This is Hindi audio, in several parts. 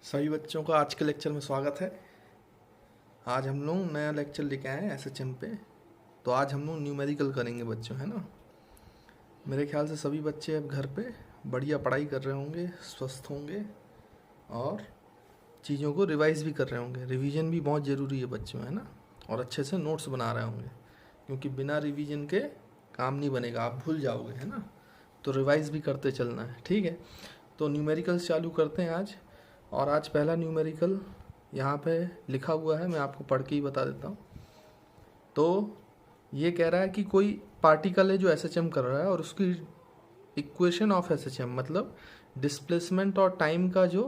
सभी बच्चों का आज के लेक्चर में स्वागत है। आज हम लोग नया लेक्चर लेके आए हैं एसएचएम पे। तो आज हम लोग न्यूमेरिकल करेंगे बच्चों, है ना। मेरे ख्याल से सभी बच्चे अब घर पे बढ़िया पढ़ाई कर रहे होंगे, स्वस्थ होंगे और चीज़ों को रिवाइज भी कर रहे होंगे। रिवीजन भी बहुत ज़रूरी है बच्चों, है ना। और अच्छे से नोट्स बना रहे होंगे, क्योंकि बिना रिवीजन के काम नहीं बनेगा, आप भूल जाओगे, है ना। तो रिवाइज भी करते चलना है, ठीक है। तो न्यूमेरिकल्स चालू करते हैं आज। और आज पहला न्यूमेरिकल यहाँ पे लिखा हुआ है, मैं आपको पढ़ के ही बता देता हूँ। तो ये कह रहा है कि कोई पार्टिकल है जो एसएचएम कर रहा है और उसकी इक्वेशन ऑफ एसएचएम मतलब डिस्प्लेसमेंट और टाइम का जो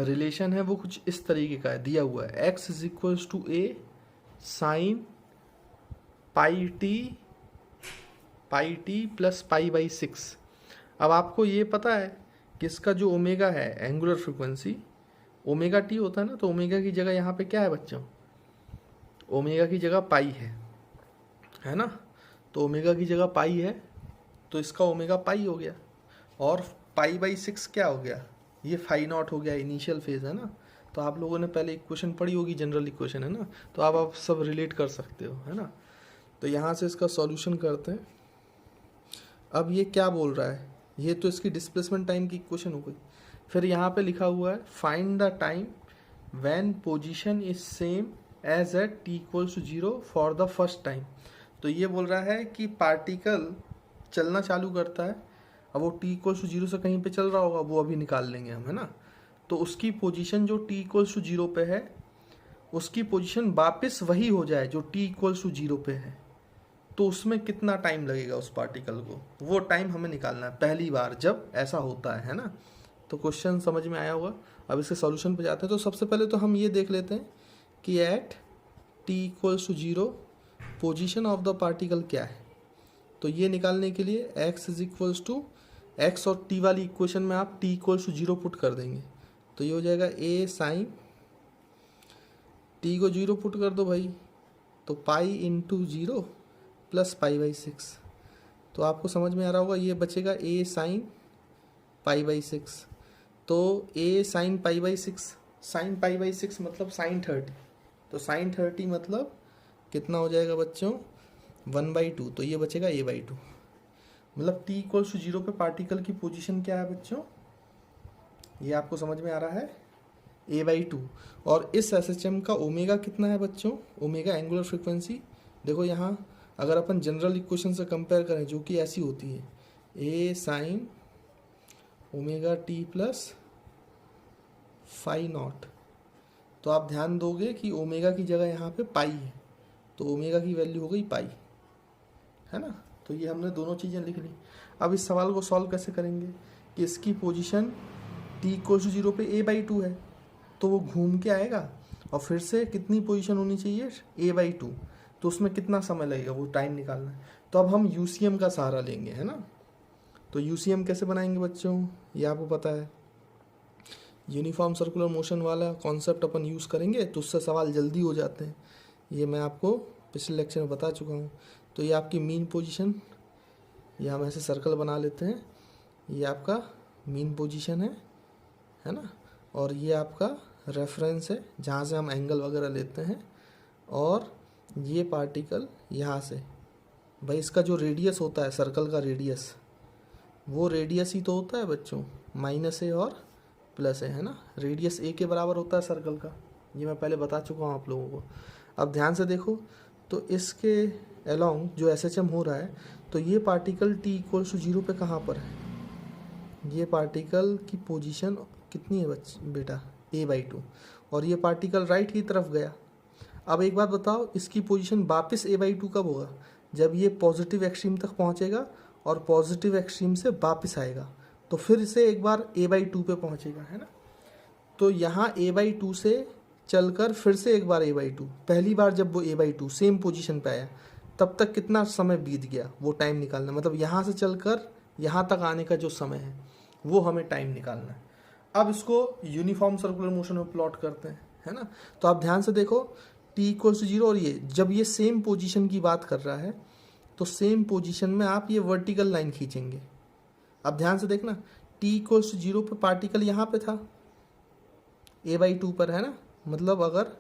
रिलेशन है वो कुछ इस तरीके का है, दिया हुआ है। x is equals to a sine pi t plus pi by 6। अब आपको ये पता है कि इसका जो ओमेगा है, एंगुलर फ्रिक्वेंसी ओमेगा टी होता है ना, तो ओमेगा की जगह यहाँ पे क्या है बच्चों, ओमेगा की जगह पाई है ना। तो ओमेगा की जगह पाई है, तो इसका ओमेगा पाई हो गया। और पाई बाई 6 क्या हो गया, ये फाई नॉट हो गया, इनिशियल फेज है ना। तो आप लोगों ने पहले इक्वेशन पढ़ी होगी, जनरल इक्वेशन है ना, तो आप सब रिलेट कर सकते हो, है ना। तो यहाँ से इसका सॉल्यूशन करते हैं। अब ये क्या बोल रहा है, ये तो इसकी डिस्प्लेसमेंट टाइम की इक्वेशन हो गई। फिर यहाँ पे लिखा हुआ है find the time when position is same as at t equals to 0 for the first time. तो ये बोल रहा है कि पार्टिकल चलना चालू करता है, अब वो टी इक्वल्स टू 0 से कहीं पे चल रहा होगा, वो अभी निकाल लेंगे हम, है ना। तो उसकी पोजीशन जो टी इक्वल्स टू 0 पे है, उसकी पोजीशन वापस वही हो जाए जो टी इक्वल्स टू 0 पे है। तो उसमें कितना टाइम लगेगा उस पार्टिकल को, वो टाइम हमें निकालना है पहली बार जब ऐसा होता है ना। तो क्वेश्चन समझ में आया होगा। अब इसके सॉल्यूशन पे जाते हैं। तो सबसे पहले तो हम ये देख लेते हैं कि at t equals to 0 position of the particle क्या है। तो ये निकालने के लिए x is equals to x और t वाली इक्वेशन में आप t इक्वल्स टू 0 पुट कर देंगे। तो ये हो जाएगा a साइन t को 0 पुट कर दो भाई, तो pi into 0 plus pi by 6। तो आपको समझ में आ रहा होगा, ये बचेगा a साइन पाई बाई 6। तो a sine pi by 6, sign pi by 6 मतलब साइन 30। तो साइन 30 मतलब कितना हो जाएगा बच्चों, 1/2। तो ये बचेगा a/2। मतलब t इक्वल्स टू 0 पे पार्टिकल की पोजीशन क्या है बच्चों, ये आपको समझ में आ रहा है, a/2। और इस एसएचएम का ओमेगा कितना है बच्चों, ओमेगा एंगुलर फ्रिक्वेंसी। देखो यहाँ अगर अपन जनरल इक्वेशन से कंपेयर करें जो कि ऐसी होती है, a sine omega t plus phi naught. तो आप ध्यान दोगे कि ओमेगा की जगह यहाँ पे पाई है, तो ओमेगा की वैल्यू हो गई पाई, है ना। तो ये हमने दोनों चीज़ें लिख ली। अब इस सवाल को सॉल्व कैसे करेंगे कि इसकी पोजीशन t इक्वल्स टू 0 पे a/2 है, तो वो घूम के आएगा और फिर से कितनी पोजीशन होनी चाहिए, a/2। तो उसमें कितना समय लगेगा वो टाइम निकालना है। तो अब हम यूसीएम का सहारा लेंगे, है ना। तो यूसीएम कैसे बनाएंगे बच्चों, ये आपको पता है, यूनिफॉर्म सर्कुलर मोशन वाला कॉन्सेप्ट अपन यूज़ करेंगे, तो उससे सवाल जल्दी हो जाते हैं। ये मैं आपको पिछले लेक्चर में बता चुका हूँ। तो ये आपकी मीन पोजीशन, ये हम ऐसे सर्कल बना लेते हैं, ये आपका मीन पोजीशन है ना। और ये आपका रेफरेंस है जहाँ से हम एंगल वगैरह लेते हैं। और ये पार्टिकल यहाँ से, भाई इसका जो रेडियस होता है सर्कल का रेडियस, वो रेडियस ही तो होता है बच्चों, -a और +a, है ना। रेडियस a के बराबर होता है सर्कल का, ये मैं पहले बता चुका हूँ आप लोगों को। अब ध्यान से देखो, तो इसके अलोंग जो एसएचएम हो रहा है, तो ये पार्टिकल t इक्वल्स टू 0 पे कहाँ पर है, ये पार्टिकल की पोजीशन कितनी है बेटा, a/2। और ये पार्टिकल राइट की तरफ गया। अब एक बात बताओ, इसकी पोजीशन वापस a/2 कब होगा, जब ये पॉजिटिव एक्सट्रीम तक पहुंचेगा और पॉजिटिव एक्सट्रीम से वापस आएगा, तो फिर से एक बार a/2 पे पहुंचेगा, है ना। तो यहाँ a/2 से चलकर फिर से एक बार a/2, पहली बार जब वो a/2 सेम पोजीशन पे आया, तब तक कितना समय बीत गया, वो टाइम निकालना। मतलब यहाँ से चलकर यहाँ तक आने का जो समय है वो हमें टाइम निकालना है। अब इसको यूनिफॉर्म सर्कुलर मोशन में प्लॉट करते हैं, है ना। तो आप ध्यान से देखो, t इक्वल्स टू 0 और ये जब ये सेम पोजीशन की बात कर रहा है, तो सेम पोजीशन में आप ये वर्टिकल लाइन खींचेंगे। अब ध्यान से देखना, t इक्वल्स टू 0 पे पार्टिकल यहाँ पे था, a/2 पर है ना, मतलब अगर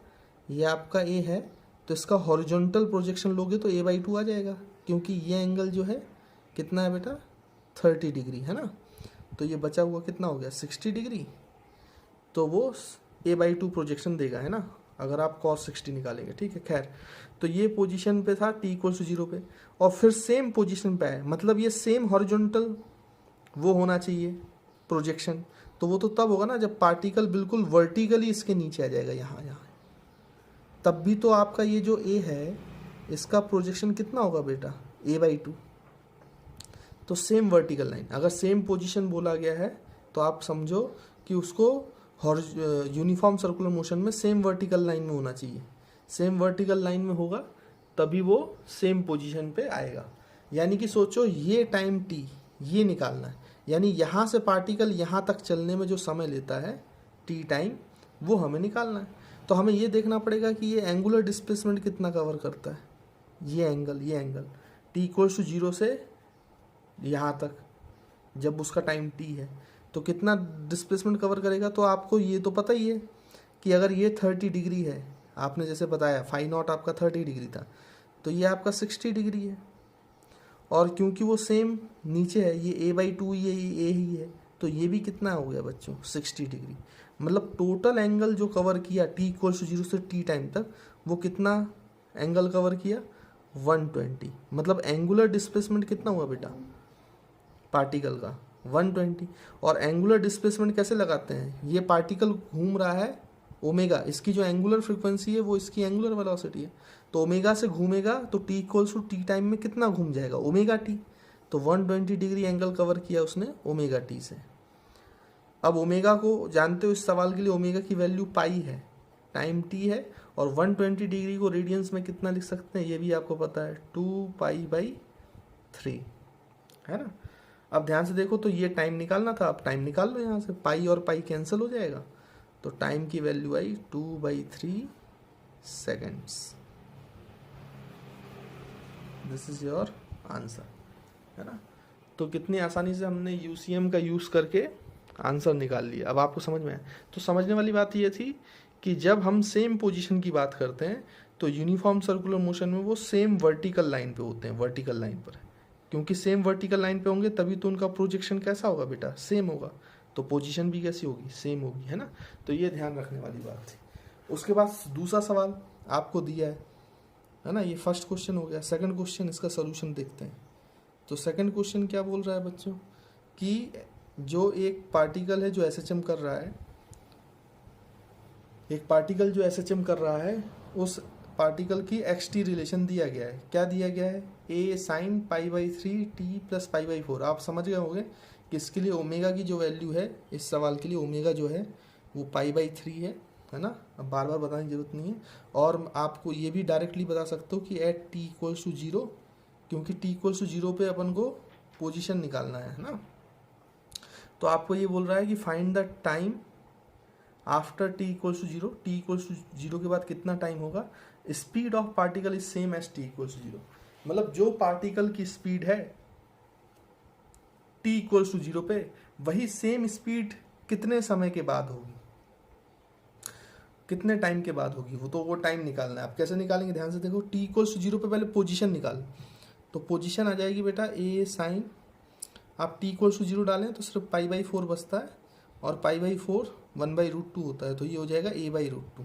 ये आपका a है तो इसका हॉरिजॉन्टल प्रोजेक्शन लोगे तो a/2 आ जाएगा, क्योंकि ये एंगल जो है कितना है बेटा 30 डिग्री है ना। तो ये बचा हुआ कितना हो गया 60 डिग्री, तो वो a/2 प्रोजेक्शन देगा है ना, अगर आप cos 60 निकालेंगे। ठीक है, खैर तो ये पोजीशन पे था t = 0 पे, और फिर सेम पोजीशन पे है, मतलब ये सेम हॉरिजॉन्टल वो होना चाहिए प्रोजेक्शन। तो वो तो तब होगा ना जब पार्टिकल बिल्कुल वर्टिकली इसके नीचे आ जाएगा, यहाँ यहाँ, तब भी तो आपका ये जो a है इसका प्रोजेक्शन कितना होगा बेटा a/2। तो सेम वर्टिकल लाइन, अगर सेम पोजीशन बोला गया है तो आप समझो कि उसको यूनिफॉर्म सर्कुलर मोशन में सेम वर्टिकल लाइन में होना चाहिए। सेम वर्टिकल लाइन में होगा तभी वो सेम पोजीशन पे आएगा। यानी कि सोचो ये टाइम t ये निकालना है, यानी यहाँ से पार्टिकल यहाँ तक चलने में जो समय लेता है t टाइम, वो हमें निकालना है। तो हमें ये देखना पड़ेगा कि ये एंगुलर डिस्प्लेसमेंट कितना कवर करता है, ये एंगल t = 0 से यहाँ तक, जब उसका टाइम t है तो कितना डिस्प्लेसमेंट कवर करेगा। तो आपको ये तो पता ही है कि अगर ये 30 डिग्री है, आपने जैसे बताया फाई नॉट आपका 30 डिग्री था, तो ये आपका 60 डिग्री है, और क्योंकि वो सेम नीचे है, ये a/2 ये a ही है, तो ये भी कितना हो गया बच्चों 60 डिग्री। मतलब टोटल एंगल जो कवर किया t = 0 से t टाइम तक, वो कितना एंगल कवर किया 120। मतलब एंगुलर डिस्प्लेसमेंट कितना हुआ बेटा पार्टिकल का 120। और एंगुलर डिस्प्लेसमेंट कैसे लगाते हैं, ये पार्टिकल घूम रहा है ओमेगा, इसकी जो एंगुलर फ्रीक्वेंसी है वो इसकी एंगुलर वेलोसिटी है, तो ओमेगा से घूमेगा तो t = t टाइम में कितना घूम जाएगा ओमेगा t। तो 120 डिग्री एंगल कवर किया उसने ओमेगा t से। अब ओमेगा को जानते हो, इस सवाल के लिए ओमेगा की वैल्यू पाई है, टाइम t है, और 120 डिग्री को रेडियंस में कितना लिख सकते हैं ये भी आपको पता है 2π/3 है ना। अब ध्यान से देखो, तो ये टाइम निकालना था, अब टाइम निकाल लो, यहाँ से पाई और पाई कैंसिल हो जाएगा, तो टाइम की value I 2/3 seconds. This is your answer है ना। तो कितनी आसानी से हमने यूसीएम का यूज़ करके आंसर निकाल लिया। अब आपको समझ में आया। तो समझने वाली बात ये थी कि जब हम सेम पोजीशन की बात करते हैं तो यूनिफॉर्म सर्कुलर मोशन में वो सेम वर्टिकल लाइन पे होते हैं, वर्टिकल लाइन पर, क्योंकि सेम वर्टिकल लाइन पे होंगे तभी तो उनका प्रोजेक्शन कैसा होगा बेटा सेम होगा, तो पोजीशन भी कैसी होगी सेम होगी है ना। तो ये ध्यान रखने वाली बात थी। उसके बाद दूसरा सवाल आपको दिया है ना, ये फर्स्ट क्वेश्चन हो गया। सेकंड क्वेश्चन, इसका सोल्यूशन देखते हैं। तो सेकंड क्वेश्चन क्या बोल रहा है बच्चों कि जो एक पार्टिकल है जो एसएचएम कर रहा है, एक पार्टिकल जो एसएचएम कर रहा है, उस पार्टिकल की xt रिलेशन दिया गया है। क्या दिया गया है a sin π/3 t + π/4। आप समझ गए होंगे कि इसके लिए ओमेगा की जो वैल्यू है, इस सवाल के लिए ओमेगा जो है वो π/3 है ना। अब बार बार बताने की जरूरत नहीं है। और आपको ये भी डायरेक्टली बता सकते हो कि एट t = 0, क्योंकि t = 0 पे अपन को पोजीशन निकालना है ना। तो आपको ये बोल रहा है कि find the time after t = 0, t = 0 के बाद कितना टाइम होगा। Speed of particle is same as t = 0, मतलब जो पार्टिकल की स्पीड है t = 0 पे, वही सेम स्पीड कितने समय के बाद होगी, कितने टाइम के बाद होगी, वो टाइम निकालना है। आप कैसे निकालेंगे ध्यान से देखो। t = 0 पे पहले पोजीशन निकाल, तो पोजीशन आ जाएगी बेटा a sin, आप t = 0 डालें तो सिर्फ π/4 बचता है, और π/4 1/√2 होता है, तो ये हो जाएगा a/√2।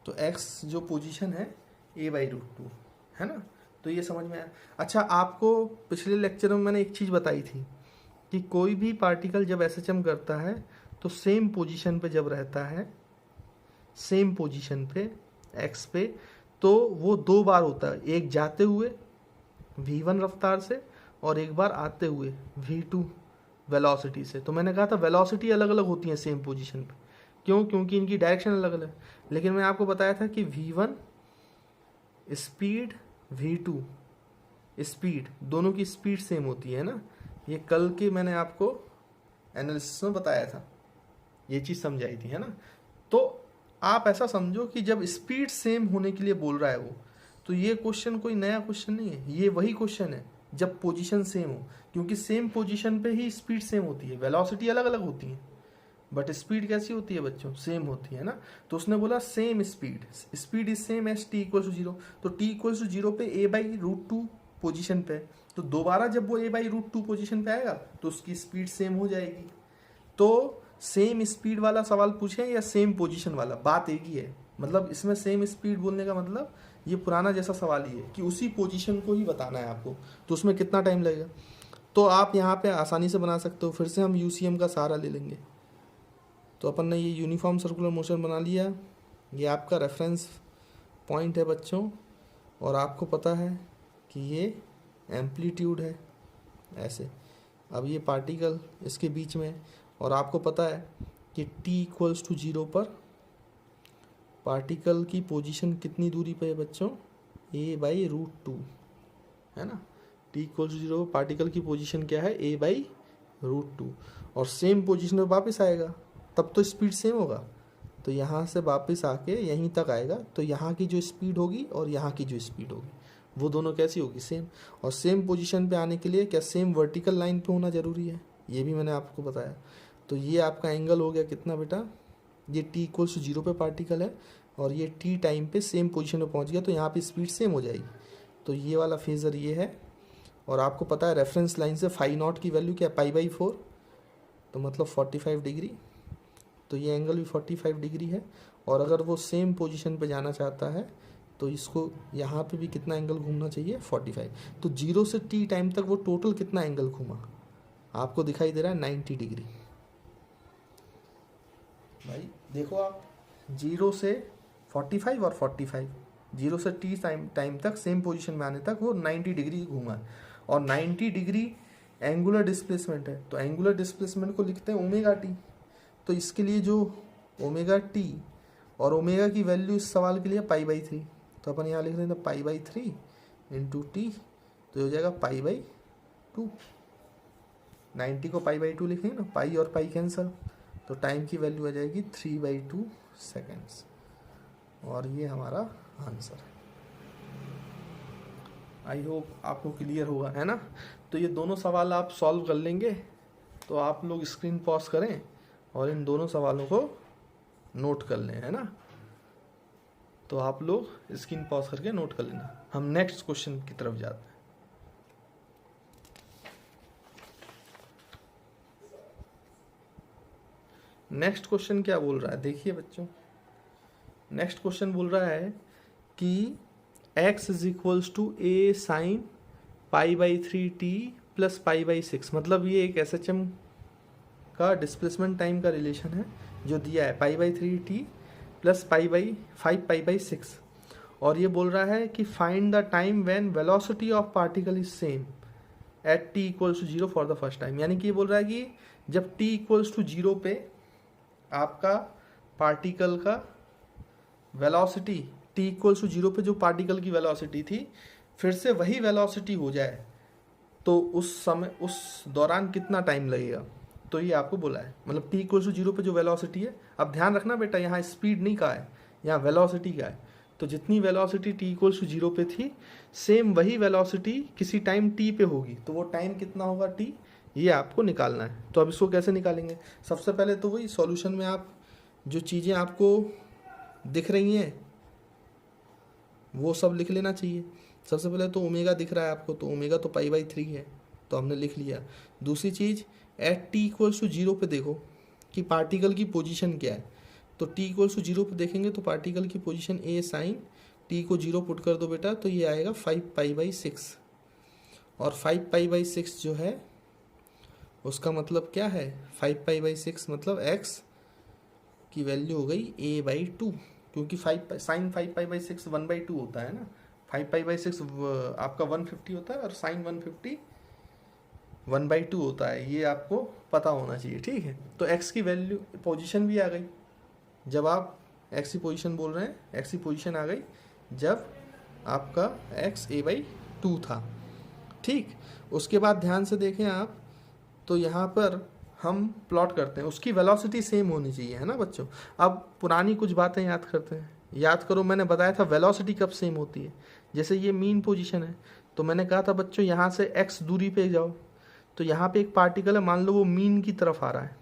तो x जो पोजीशन है a/√2 है ना। तो ये समझ में आया। अच्छा, आपको पिछले लेक्चर में मैंने एक चीज़ बताई थी कि कोई भी पार्टिकल जब एसएचएम करता है तो सेम पोजीशन पे जब रहता है, सेम पोजीशन पे x पे, तो वो 2 बार होता है, एक जाते हुए v1 रफ्तार से और एक बार आते हुए v2 वेलोसिटी से। तो मैंने कहा था वेलोसिटी अलग अलग होती है सेम पोजीशन पे, क्यों, क्योंकि इनकी डायरेक्शन अलग अलग। लेकिन मैं आपको बताया था कि v1 स्पीड, v2 स्पीड, दोनों की स्पीड सेम होती है ना। ये कल के मैंने आपको एनालिसिस में बताया था, ये चीज़ समझाई थी है ना। तो आप ऐसा समझो कि जब स्पीड सेम होने के लिए बोल रहा है वो, तो ये क्वेश्चन कोई नया क्वेश्चन नहीं है, ये वही क्वेश्चन है जब पोजीशन सेम हो, क्योंकि सेम पोजीशन पे ही स्पीड सेम होती है, वेलोसिटी अलग अलग होती है, बट स्पीड कैसी होती है बच्चों, सेम होती है ना। तो उसने बोला same speed, speed is same as t equal to zero. तो टी इक्वल टू जीरो पे a by root two position पे, तो दोबारा जब वो a by root two position पे आएगा तो उसकी स्पीड सेम हो जाएगी। तो सेम स्पीड वाला सवाल पूछे या सेम पोजीशन वाला, बात एक ही है। मतलब इसमें सेम स्पीड बोलने का मतलब ये पुराना जैसा सवाल ही है कि उसी पोजीशन को ही बताना है आपको, तो उसमें कितना टाइम लगेगा। तो आप यहाँ पे आसानी से बना सकते हो। फिर से हम यूसीएम का सहारा ले लेंगे। तो अपन ने ये यूनिफॉर्म सर्कुलर मोशन बना लिया, ये आपका रेफरेंस पॉइंट है बच्चों, और आपको पता है कि ये एम्पलीट्यूड है ऐसे। अब ये पार्टिकल इसके बीच में, और आपको पता है कि t इक्वल्स टू जीरो पर पार्टिकल की पोजीशन कितनी दूरी पे है बच्चों, a बाई रूट टू, है ना। t इक्वल्स टू जीरो पर पार्टिकल की पोजीशन क्या है, a बाई रूट टू, और सेम पोजीशन पे वापस आएगा, तब तो स्पीड सेम होगा। तो यहाँ से वापस आके यहीं तक आएगा, तो यहाँ की जो स्पीड होगी और यहाँ की जो स्पीड होगी वो दोनों कैसी होगी, सेम। और सेम पोजीशन पे आने के लिए क्या सेम वर्टिकल लाइन पे होना ज़रूरी है, ये भी मैंने आपको बताया। तो ये आपका एंगल हो गया कितना बेटा, ये t इक्वल्स टू जीरो पे पार्टिकल है और ये t टाइम पे सेम पोजीशन पे पहुंच गया, तो यहाँ पे स्पीड सेम हो जाएगी। तो ये वाला फेजर ये है, और आपको पता है रेफरेंस लाइन से फाई नॉट की वैल्यू क्या है, पाई बाई 4, तो मतलब 45 डिग्री। तो ये एंगल भी 45 डिग्री है, और अगर वो सेम पोजीशन पे जाना चाहता है तो इसको यहाँ पे भी कितना एंगल घूमना चाहिए, 45। तो जीरो से t टाइम तक वो टोटल कितना एंगल घूमा, आपको दिखाई दे रहा है 90 डिग्री। भाई देखो आप, जीरो से 45 और 45, जीरो से t टाइम तक सेम पोजीशन में आने तक वो 90 डिग्री घूमा, और 90 डिग्री एंगुलर डिस्प्लेसमेंट है। तो एंगुलर डिस्प्लेसमेंट को लिखते हैं ओमेगा टी। तो इसके लिए जो ओमेगा टी, और ओमेगा की वैल्यू इस सवाल के लिए पाई बाई 3, तो अपन यहाँ लिख देते हैं पाई बाई 3 इंटू टी, तो हो जाएगा पाई बाई 2। 90 को पाई बाई 2 लिखेंगे ना, पाई और पाई कैंसल, तो टाइम की वैल्यू आ जाएगी 3/2 सेकेंड्स, और ये हमारा आंसर है। आई होप आपको क्लियर होगा, है ना। तो ये दोनों सवाल आप सॉल्व कर लेंगे, तो आप लोग स्क्रीन पॉज करें और इन दोनों सवालों को नोट कर लें, है ना। तो आप लोग स्क्रीन पॉज करके नोट कर लेना। हम नेक्स्ट क्वेश्चन की तरफ जाते हैं। नेक्स्ट क्वेश्चन क्या बोल रहा है, देखिए बच्चों। नेक्स्ट क्वेश्चन बोल रहा है कि x is equals to a sine pi by 3t plus pi by 6, मतलब ये एक SHM का डिस्प्लेसमेंट टाइम का रिलेशन है जो दिया है, pi by 3t plus pi by 5 pi by 6, और ये बोल रहा है कि find the time when velocity of particle is same at t equals to zero for the first time. यानी कि ये बोल रहा है कि जब t इक्वल्स टू जीरो पे आपका पार्टिकल का velocity, t equals to zero पे जो पार्टिकल की वेलोसिटी थी फिर से वही वेलोसिटी हो जाए, तो उस समय उस दौरान कितना टाइम लगेगा। तो ये आपको बोला है, मतलब t इक्वल्स टू जीरो पे जो वेलोसिटी है, अब ध्यान रखना बेटा यहाँ स्पीड नहीं का है, यहाँ वेलोसिटी का है। तो जितनी velocity t equals to zero पे थी, सेम वही वेलोसिटी किसी टाइम t पे होगी, तो वो टाइम कितना होगा t, ये आपको निकालना है। तो अब इसको कैसे निकालेंगे, सबसे पहले तो वही सॉल्यूशन में आप जो चीज़ें आपको दिख रही हैं वो सब लिख लेना चाहिए। सबसे पहले तो ओमेगा दिख रहा है आपको, तो ओमेगा तो पाई बाई 3 है, तो हमने लिख लिया। दूसरी चीज़, at t equals to zero पे देखो कि पार्टिकल की पोजीशन क्या है, तो t इक्वल्स टू जीरो पे देखेंगे तो पार्टिकल की पोजीशन a साइन t को जीरो पुट कर दो बेटा, तो ये आएगा 5 पाई बाई 6, और 5 पाई बाई 6 जो है उसका मतलब क्या है, 5 पाई बाई 6 मतलब x की वैल्यू हो गई a बाई 2, क्योंकि 5 साइन 5 पाई बाई 6 1/2 होता है ना। 5 पाई बाई 6 आपका 150 होता है और साइन 150 1/2 होता है, ये आपको पता होना चाहिए, ठीक है। तो x की वैल्यू पोजीशन भी आ गई, जब आप x की पोजीशन बोल रहे हैं, x की पोजीशन आ गई जब आपका x a/2 था, ठीक। उसके बाद ध्यान से देखें आप, तो यहाँ पर हम प्लॉट करते हैं, उसकी वेलोसिटी सेम होनी चाहिए, है ना बच्चों। अब पुरानी कुछ बातें याद करते हैं। याद करो, मैंने बताया था वेलोसिटी कब सेम होती है, जैसे ये मीन पोजीशन है, तो मैंने कहा था बच्चों यहाँ से x दूरी पे जाओ, तो यहाँ पे एक पार्टिकल है, मान लो वो मीन की तरफ आ रहा है,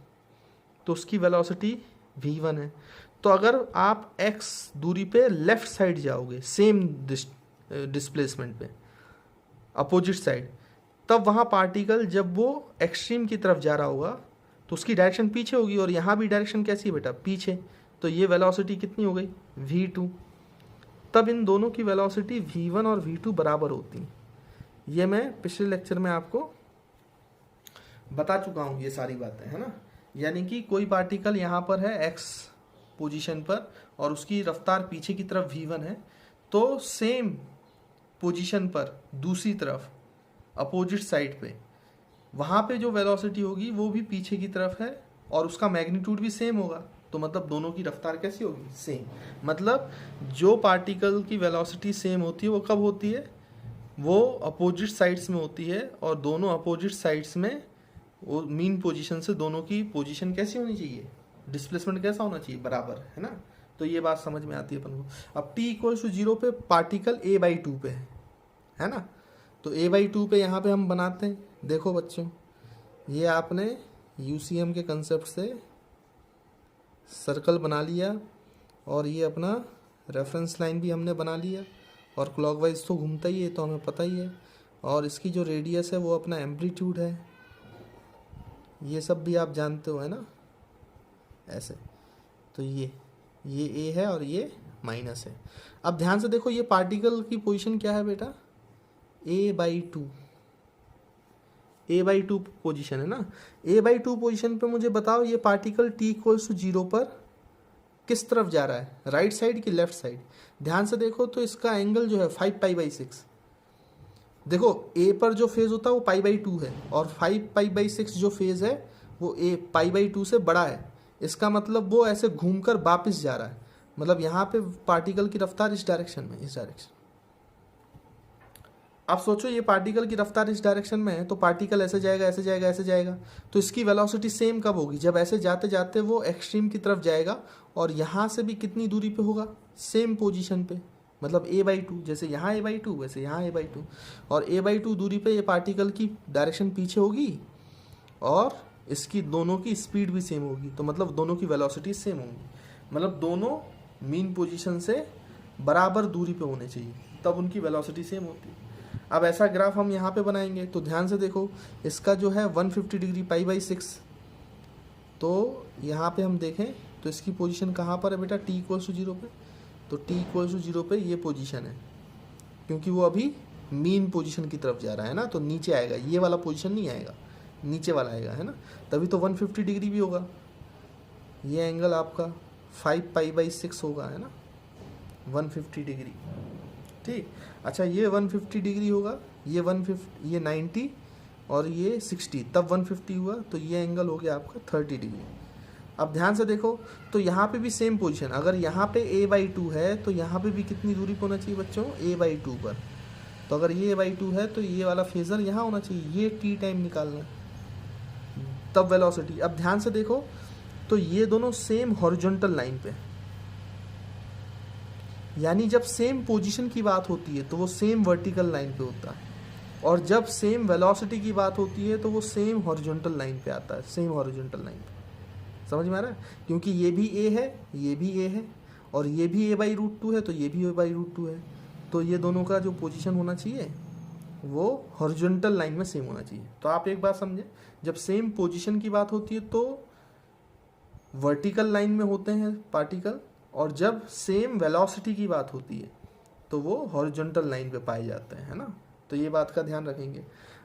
तो उसकी वेलोसिटी v1 है। तो अगर आप x दूरी पे लेफ्ट साइड जाओगे सेम डिस्प्लेसमेंट पे अपोजिट साइड, तब वहाँ पार्टिकल जब वो एक्सट्रीम की तरफ जा रहा होगा तो उसकी डायरेक्शन पीछे होगी, और यहाँ भी डायरेक्शन कैसी है बेटा, पीछे। तो ये वेलोसिटी कितनी हो गई, v2। तब इन दोनों की वेलोसिटी v1 और v2 बराबर होती हैं। ये मैं पिछले लेक्चर में आपको बता चुका हूँ ये सारी बातें, है ना। यानी कि कोई पार्टिकल यहाँ पर है x पोजीशन पर और उसकी रफ्तार पीछे की तरफ v1 है, तो सेम पोजीशन पर दूसरी तरफ अपोजिट साइड पे वहाँ पे जो वेलोसिटी होगी वो भी पीछे की तरफ है और उसका मैग्नीट्यूड भी सेम होगा। तो मतलब दोनों की रफ्तार कैसी होगी, सेम। मतलब जो पार्टिकल की वेलोसिटी सेम होती है वो कब होती है, वो अपोजिट साइड्स में होती है, और दोनों अपोजिट साइड्स में वो मीन पोजीशन से दोनों की पोजीशन कैसी होनी चाहिए, डिस्प्लेसमेंट कैसा होना चाहिए, बराबर, है ना। तो ये बात समझ में आती है अपन को। अब t=0 पे पार्टिकल a/2 पे है ना। तो a/2 पे यहाँ पे हम बनाते हैं। देखो बच्चों, ये आपने UCM के कंसेप्ट से सर्कल बना लिया, और ये अपना रेफरेंस लाइन भी हमने बना लिया, और क्लॉकवाइज तो घूमता ही है, तो हमें पता ही है। और इसकी जो रेडियस है वो अपना एम्पलीट्यूड है, ये सब भी आप जानते हो, है ना, ऐसे। तो ये A है और ये माइनस है। अब ध्यान से देखो, ये पार्टिकल की पोजीशन क्या है बेटा, a/2 पोजीशन है ना। a/2 पोजीशन पे मुझे बताओ ये पार्टिकल t=0 पर किस तरफ जा रहा है, राइट साइड की लेफ्ट साइड। ध्यान से देखो तो इसका एंगल जो है 5π/6। देखो a पर जो फेज होता है वो π/2 है, और 5π/6 जो फेज है वो π/2 से बड़ा है। इसका मतलब वो ऐसे घूमकर वापस जा रहा है, मतलब यहाँ पे पार्टिकल की रफ्तार इस डायरेक्शन में, इस डायरेक्शन। आप सोचो ये पार्टिकल की रफ्तार इस डायरेक्शन में है, तो पार्टिकल ऐसे जाएगा, ऐसे जाएगा, ऐसे जाएगा। तो इसकी वेलोसिटी सेम कब होगी, जब ऐसे जाते जाते वो एक्सट्रीम की तरफ जाएगा, और यहाँ से भी कितनी दूरी पे होगा, सेम पोजीशन पे, मतलब a/2। जैसे यहाँ a/2 वैसे यहाँ a/2, और a/2 दूरी पे ये पार्टिकल की डायरेक्शन पीछे होगी, और इसकी दोनों की स्पीड भी सेम होगी। तो मतलब दोनों की वेलोसिटी सेम होंगी, मतलब दोनों मीन पोजीशन से बराबर दूरी पे होने चाहिए, तब उनकी वेलोसिटी सेम होती है। अब ऐसा ग्राफ हम यहाँ पे बनाएंगे, तो ध्यान से देखो, इसका जो है 150 डिग्री π/6। तो यहाँ पे हम देखें तो इसकी पोजीशन कहाँ पर है बेटा, t=0 पे। तो t=0 पे ये पोजीशन है, क्योंकि वो अभी मीन पोजीशन की तरफ जा रहा है ना, तो नीचे आएगा, ये वाला पोजीशन नहीं आएगा, नीचे वाला आएगा, है ना। तभी तो 150 डिग्री भी होगा। ये एंगल आपका 5π/6 होगा, है ना, 150 डिग्री, ठीक। अच्छा, ये 150 डिग्री होगा, ये 90 और ये 60, तब 150 हुआ, तो ये एंगल हो गया आपका 30 डिग्री। अब ध्यान से देखो, तो यहाँ पे भी सेम पोजीशन, अगर यहाँ पे a/2 है तो यहाँ पे भी कितनी दूरी पर होना चाहिए बच्चों, a/2 पर। तो अगर ये a/2 है तो ये वाला फेजर यहाँ होना चाहिए, ये t टाइम निकालना, तब वेलोसिटी। अब ध्यान से देखो, तो ये दोनों सेम हॉरिजॉन्टल लाइन पे, यानी जब सेम पोजीशन की बात होती है तो वो सेम वर्टिकल लाइन पे होता है, और जब सेम वेलोसिटी की बात होती है तो वो सेम हॉरिजॉन्टल लाइन पे आता है, सेम हॉरिजॉन्टल लाइन पे। समझ में आ रहा है, क्योंकि ये भी a है, ये भी a है, और ये भी a/√2 है, तो ये भी a/√2 है। तो ये दोनों का जो पोजीशन होना चाहिए वो हॉरिजॉन्टल लाइन में सेम होना चाहिए। तो आप एक बात समझे, जब सेम पोजीशन की बात होती है तो वर्टिकल लाइन में होते हैं पार्टिकल, और जब सेम वेलोसिटी की बात होती है तो वो हॉरिजॉन्टल लाइन पे पाए जाते हैं, है ना। तो ये बात का ध्यान रखेंगे।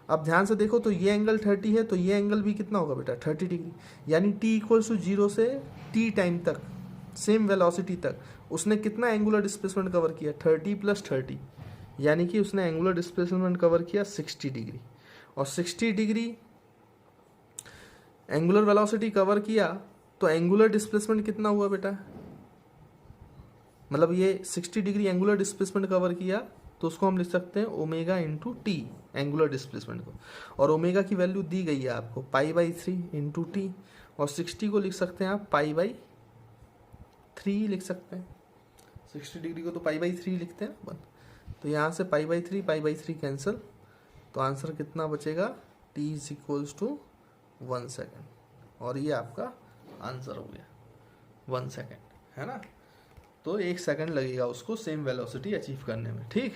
अब ध्यान से देखो, तो ये एंगल 30 है, तो ये एंगल भी कितना होगा बेटा, 30 डिग्री। यानी t=0 से t टाइम तक, सेम वेलोसिटी तक उसने कितना एंगुलर डिस्प्लेसमेंट कवर किया, 30 + 30, यानी कि उसने एंगुलर डिस्प्लेसमेंट कवर किया 60 डिग्री। और 60 डिग्री एंगुलर वेलोसिटी कवर किया, तो एंगुलर डिस्प्लेसमेंट कितना हुआ बेटा, मतलब ये 60 डिग्री एंगुलर डिस्प्लेसमेंट कवर किया, तो उसको हम लिख सकते हैं omega into T, angular displacement को। और ओमेगा की वैल्यू दी गई है आपको π/3 इंटू टी, और 60 को लिख सकते हैं आप π/3 लिख सकते हैं। 60 डिग्री को तो π/3 लिखते हैं अपन, तो यहाँ से π/3 कैंसिल, तो आंसर कितना बचेगा, t = 1 सेकेंड, और ये आपका आंसर हो गया 1 सेकेंड, है ना। तो 1 सेकेंड लगेगा उसको सेम वेलोसिटी अचीव करने में, ठीक।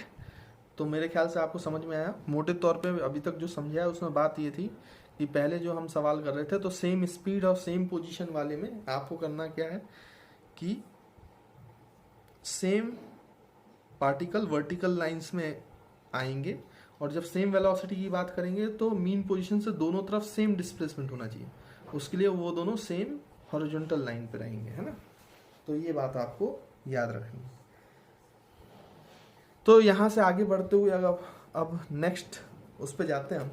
तो मेरे ख्याल से आपको समझ में आया। मोटे तौर पे अभी तक जो समझा है उसमें बात ये थी कि पहले जो हम सवाल कर रहे थे तो सेम स्पीड और सेम पोजीशन वाले में आपको करना क्या है कि सेम पार्टिकल वर्टिकल लाइंस में आएंगे, और जब सेम वेलोसिटी की बात करेंगे तो मीन पोजीशन से दोनों तरफ सेम डिस्प्लेसमेंट होना चाहिए, उसके लिए वो दोनों सेम हॉरिजॉन्टल लाइन पे रहेंगे, है ना। तो ये बात आपको याद रखनी है। तो यहाँ से आगे बढ़ते हुए अब नेक्स्ट उस पे जाते हैं हम।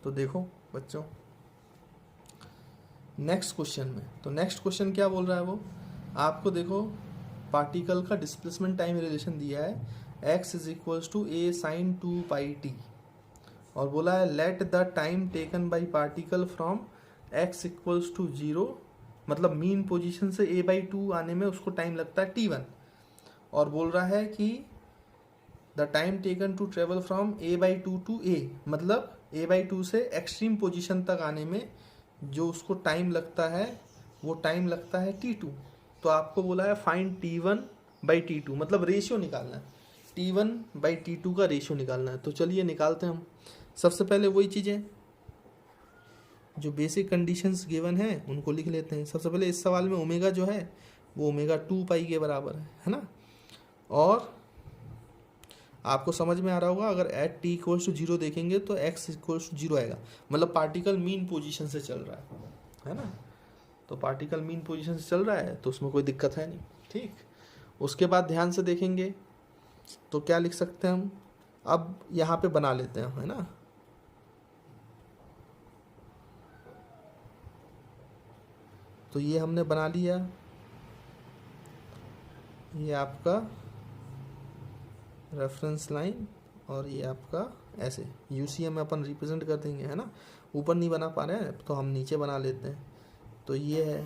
तो देखो बच्चों नेक्स्ट क्वेश्चन में, तो नेक्स्ट क्वेश्चन क्या बोल रहा है वो, आपको देखो पार्टिकल का डिस्प्लेसमेंट टाइम रिलेशन दिया है x is equals to a sin 2 pi t, और बोला है let the time taken by particle from x equals to 0, मतलब मीन पोजीशन से a/2 आने में उसको टाइम लगता है t1, और बोल रहा है कि the time taken to travel from a/2 to a, मतलब a/2 से एक्सट्रीम पोजीशन तक आने में जो उसको टाइम लगता है वो टाइम लगता है t2। तो आपको बोला है फाइंड t1/t2, मतलब रेशियो निकालना है, t1/t2 का रेशियो निकालना है। तो चलिए निकालते हैं हम। सबसे पहले वही चीज़ें जो बेसिक कंडीशंस गिवन है उनको लिख लेते हैं। सबसे पहले इस सवाल में ओमेगा जो है वो ओमेगा 2 पाई के बराबर है ना। और आपको समझ में आ रहा होगा, अगर एट t इक्वल्स टू 0 देखेंगे तो x इक्वल्स टू 0 आएगा, मतलब पार्टिकल मीन पोजीशन से चल रहा है ना। तो पार्टिकल मीन पोजीशन से चल रहा है तो उसमें कोई दिक्कत है नहीं, ठीक। उसके बाद ध्यान से देखेंगे तो क्या लिख सकते हैं हम, अब यहाँ पे बना लेते हैं, है ना। तो ये हमने बना लिया, ये आपका रेफरेंस लाइन और ये आपका ऐसे यूसीएम में अपन रिप्रेजेंट कर देंगे, है ना। ऊपर नहीं बना पा रहे हैं तो हम नीचे बना लेते हैं। तो ये है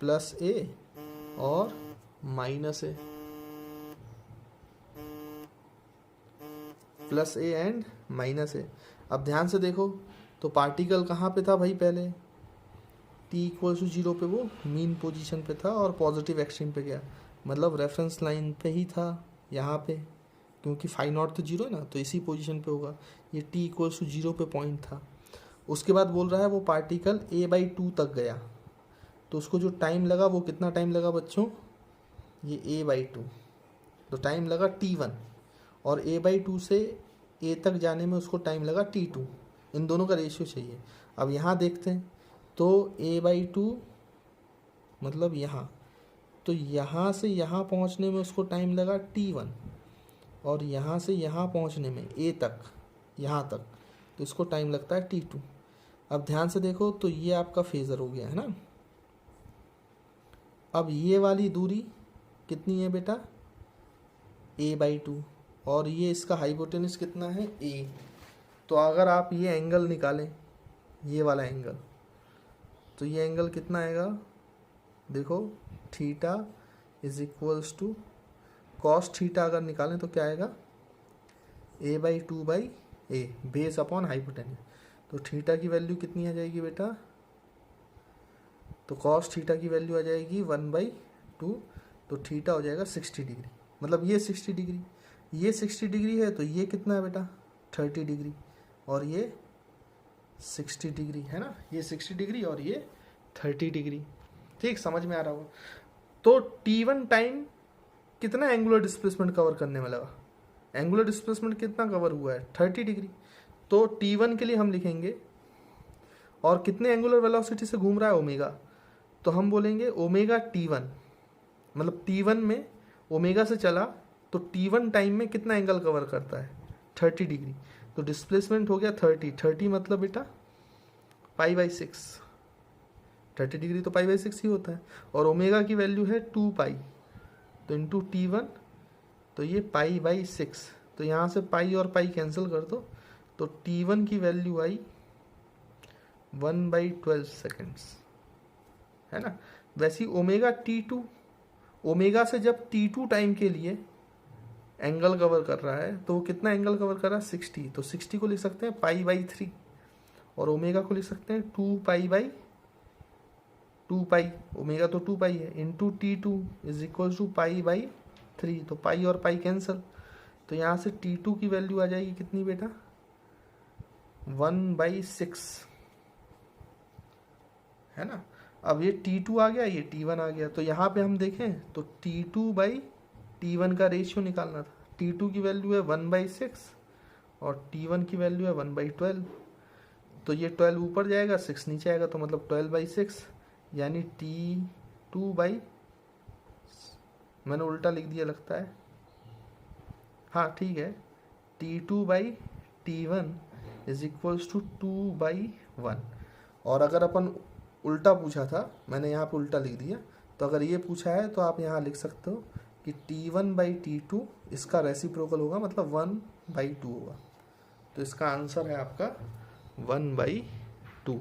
प्लस ए और minus a, plus a and minus a. अब ध्यान से देखो तो पार्टिकल कहाँ पे था भाई, पहले t इक्वल टू 0 पे वो मीन पोजीशन पे था और पॉजिटिव एक्सट्रीम पे गया, मतलब रेफरेंस लाइन पे ही था यहाँ पे, क्योंकि फाई नॉट तो 0 है ना, तो इसी पोजीशन पे होगा। ये t इक्वल टू 0 पे पॉइंट था। उसके बाद बोल रहा है वो पार्टिकल a/2 तक गया, तो उसको जो टाइम लगा वो कितना टाइम लगा बच्चों, ये a/2, तो टाइम लगा t1, और a/2 से a तक जाने में उसको टाइम लगा t2। इन दोनों का रेशियो चाहिए। अब यहाँ देखते हैं तो a/2 मतलब यहाँ, तो यहाँ से यहाँ पहुँचने में उसको टाइम लगा t1, और यहाँ से यहाँ पहुँचने में a तक, यहाँ तक, तो इसको टाइम लगता है t2। अब ध्यान से देखो तो ये आपका फेज़र हो गया, है ना। अब ये वाली दूरी कितनी है बेटा, a/2, और ये इसका हाइपोटेनस कितना है a। तो अगर आप ये एंगल निकालें, ये वाला एंगल, तो ये एंगल कितना आएगा, देखो theta is equals to cos theta, अगर निकालें तो क्या आएगा, a/2/a बेस अपॉन हाइपोटेनस। तो थीटा की वैल्यू कितनी आ जाएगी बेटा, तो कॉस थीटा की वैल्यू आ जाएगी 1/2, तो थीटा हो जाएगा 60 डिग्री, मतलब ये 60 डिग्री, ये 60 डिग्री है, तो ये कितना है बेटा 30 डिग्री, और ये 60 डिग्री, है ना। ये 60 डिग्री और ये 30 डिग्री, ठीक, समझ में आ रहा होगा। तो t1 टाइम कितना एंगुलर डिस्प्लेसमेंट कवर करने में लगा, एंगुलर डिस्प्लेसमेंट कितना कवर हुआ है 30 डिग्री। तो t1 के लिए हम लिखेंगे, और कितने एंगुलर वेलोसिटी से घूम रहा है ओमेगा, तो हम बोलेंगे ओमेगा t1, मतलब t1 में ओमेगा से चला तो t1 टाइम में कितना एंगल कवर करता है 30 डिग्री, तो डिस्प्लेसमेंट हो गया 30 मतलब बेटा π/6, 30 डिग्री तो π/6 ही होता है, और ओमेगा की वैल्यू है 2 पाई, तो इंटू t1, तो ये π/6, तो यहाँ से पाई और पाई कैंसिल कर दो, तो t1 की वैल्यू आई 1/12 सेकेंड्स, है ना। वैसे ही ओमेगा t2, ओमेगा से जब t2 टाइम के लिए एंगल कवर कर रहा है तो वो कितना एंगल कवर कर रहा है 60, तो 60 को लिख सकते हैं π/3, और ओमेगा को लिख सकते हैं 2 2 पाई, ओमेगा तो 2 पाई है, into T2 is equal to पाई/3, तो पाई और पाई कैंसिल, तो यहाँ से T2 की वैल्यू आ जाएगी कितनी बेटा, 1/6, है ना। अब ये T2 आ गया, ये T1 आ गया, तो यहाँ पे हम देखें तो T2/T1 का रेशियो निकालना था। T2 की वैल्यू है 1/6 और T1 की वैल्यू है 1/12, तो ये 12 ऊपर जाएगा, 6 नीचे आएगा, तो मतलब 12/6, यानी T2 मैंने उल्टा लिख दिया लगता है, हाँ ठीक है, T2/T1 इज इक्वल्स टू 2/1। और अगर अपन उल्टा पूछा था, मैंने यहाँ पे उल्टा लिख दिया, तो अगर ये पूछा है तो आप यहाँ लिख सकते हो कि T1/T2 इसका रेसिप्रोकल होगा, मतलब 1/2 होगा, तो इसका आंसर है आपका 1/2,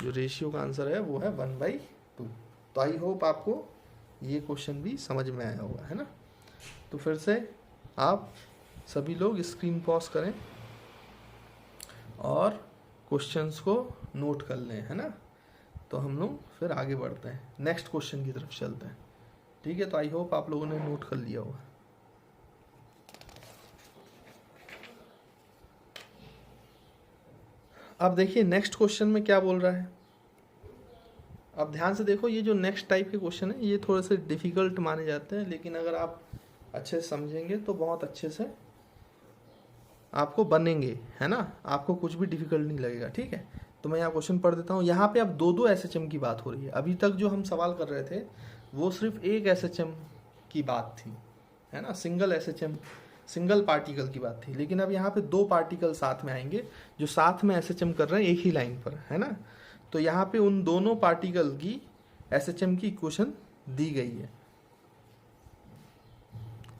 जो रेशियो का आंसर है वो है 1/2। तो आई होप आपको ये क्वेश्चन भी समझ में आया होगा, है ना। तो फिर से आप सभी लोग स्क्रीन पॉज करें और क्वेश्चंस को नोट कर लें, है ना। तो हम लोग फिर आगे बढ़ते हैं, नेक्स्ट क्वेश्चन की तरफ चलते हैं, ठीक है। तो आई होप आप लोगों ने नोट कर लिया होगा। अब देखिए नेक्स्ट क्वेश्चन में क्या बोल रहा है, अब ध्यान से देखो, ये जो नेक्स्ट टाइप के क्वेश्चन है ये थोड़े से डिफिकल्ट माने जाते हैं, लेकिन अगर आप अच्छे से समझेंगे तो बहुत अच्छे से आपको बनेंगे, है ना, आपको कुछ भी डिफिकल्ट नहीं लगेगा, ठीक है। तो मैं यहाँ क्वेश्चन पढ़ देता हूँ। यहाँ पे अब 2 SHM की बात हो रही है। अभी तक जो हम सवाल कर रहे थे वो सिर्फ एक SHM की बात थी, है ना, सिंगल SHM, सिंगल पार्टिकल की बात थी, लेकिन अब यहाँ पे 2 पार्टिकल साथ में आएंगे जो साथ में SHM कर रहे हैं एक ही लाइन पर, है ना। तो यहाँ पे उन दोनों पार्टिकल की SHM की इक्वेशन दी गई है।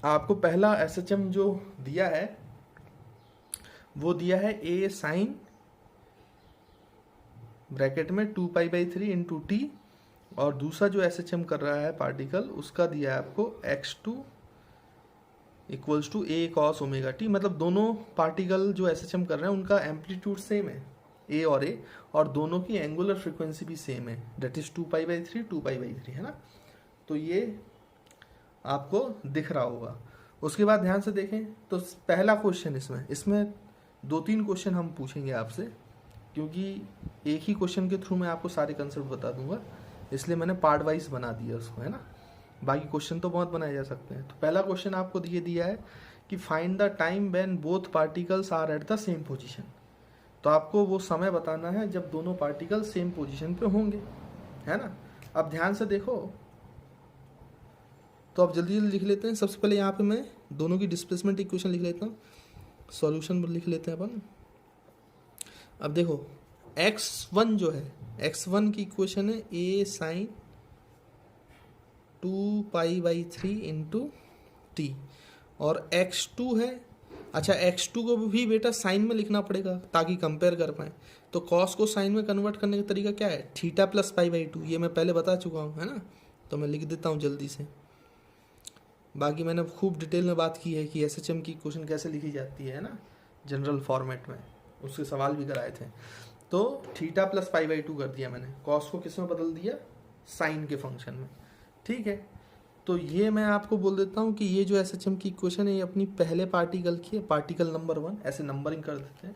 आपको पहला SHM जो दिया है वो दिया है A साइन ब्रैकेट में 2π/3 इंटू टी, और दूसरा जो SHM कर रहा है पार्टिकल उसका दिया है आपको x2 equals to A cos omega t. मतलब दोनों पार्टिकल जो SHM कर रहे हैं उनका एम्पलीट्यूड सेम है A और A, और दोनों की एंगुलर फ्रीक्वेंसी भी सेम है, दैट इज 2π/3, है ना। तो ये आपको दिख रहा होगा। उसके बाद ध्यान से देखें तो पहला क्वेश्चन, इसमें 2-3 क्वेश्चन हम पूछेंगे आपसे, क्योंकि एक ही क्वेश्चन के थ्रू मैं आपको सारे कंसेप्ट बता दूंगा, इसलिए मैंने पार्ट वाइज बना दिया उसको, है ना। बाकी क्वेश्चन तो बहुत बनाए जा सकते हैं। तो पहला क्वेश्चन आपको ये दिया है कि find the time when both particles are at the same position. तो आपको वो समय बताना है जब दोनों पार्टिकल सेम पोजीशन पे होंगे, है ना। अब ध्यान से देखो, तो अब जल्दी जल्दी लिख लेते हैं। सबसे पहले यहाँ पे मैं दोनों की डिस्प्लेसमेंट इक्वेशन लिख लेता हूँ, सॉल्यूशन पर लिख लेते हैं अपन। अब देखो x1 जो है, x1 की इक्वेशन है A साइन 2π/3 इंटू टी, और x2 है, अच्छा x2 को भी बेटा साइन में लिखना पड़ेगा ताकि कंपेयर कर पाए। तो कॉस को साइन में कन्वर्ट करने का तरीका क्या है, थीटा प्लस π/2, ये मैं पहले बता चुका हूँ, है ना। तो मैं लिख देता हूँ जल्दी से, बाकी मैंने खूब डिटेल में बात की है कि SHM की इक्वेशन कैसे लिखी जाती है ना, जनरल फॉर्मेट में, उसके सवाल भी कराए थे। तो थीटा प्लस π/2 कर दिया मैंने, कॉस को किस में बदल दिया, साइन के फंक्शन में, ठीक है। तो ये मैं आपको बोल देता हूँ कि ये जो SHM की इक्वेशन है ये अपनी पहले पार्टिकल की है, पार्टिकल नंबर 1, ऐसे नंबरिंग कर देते हैं।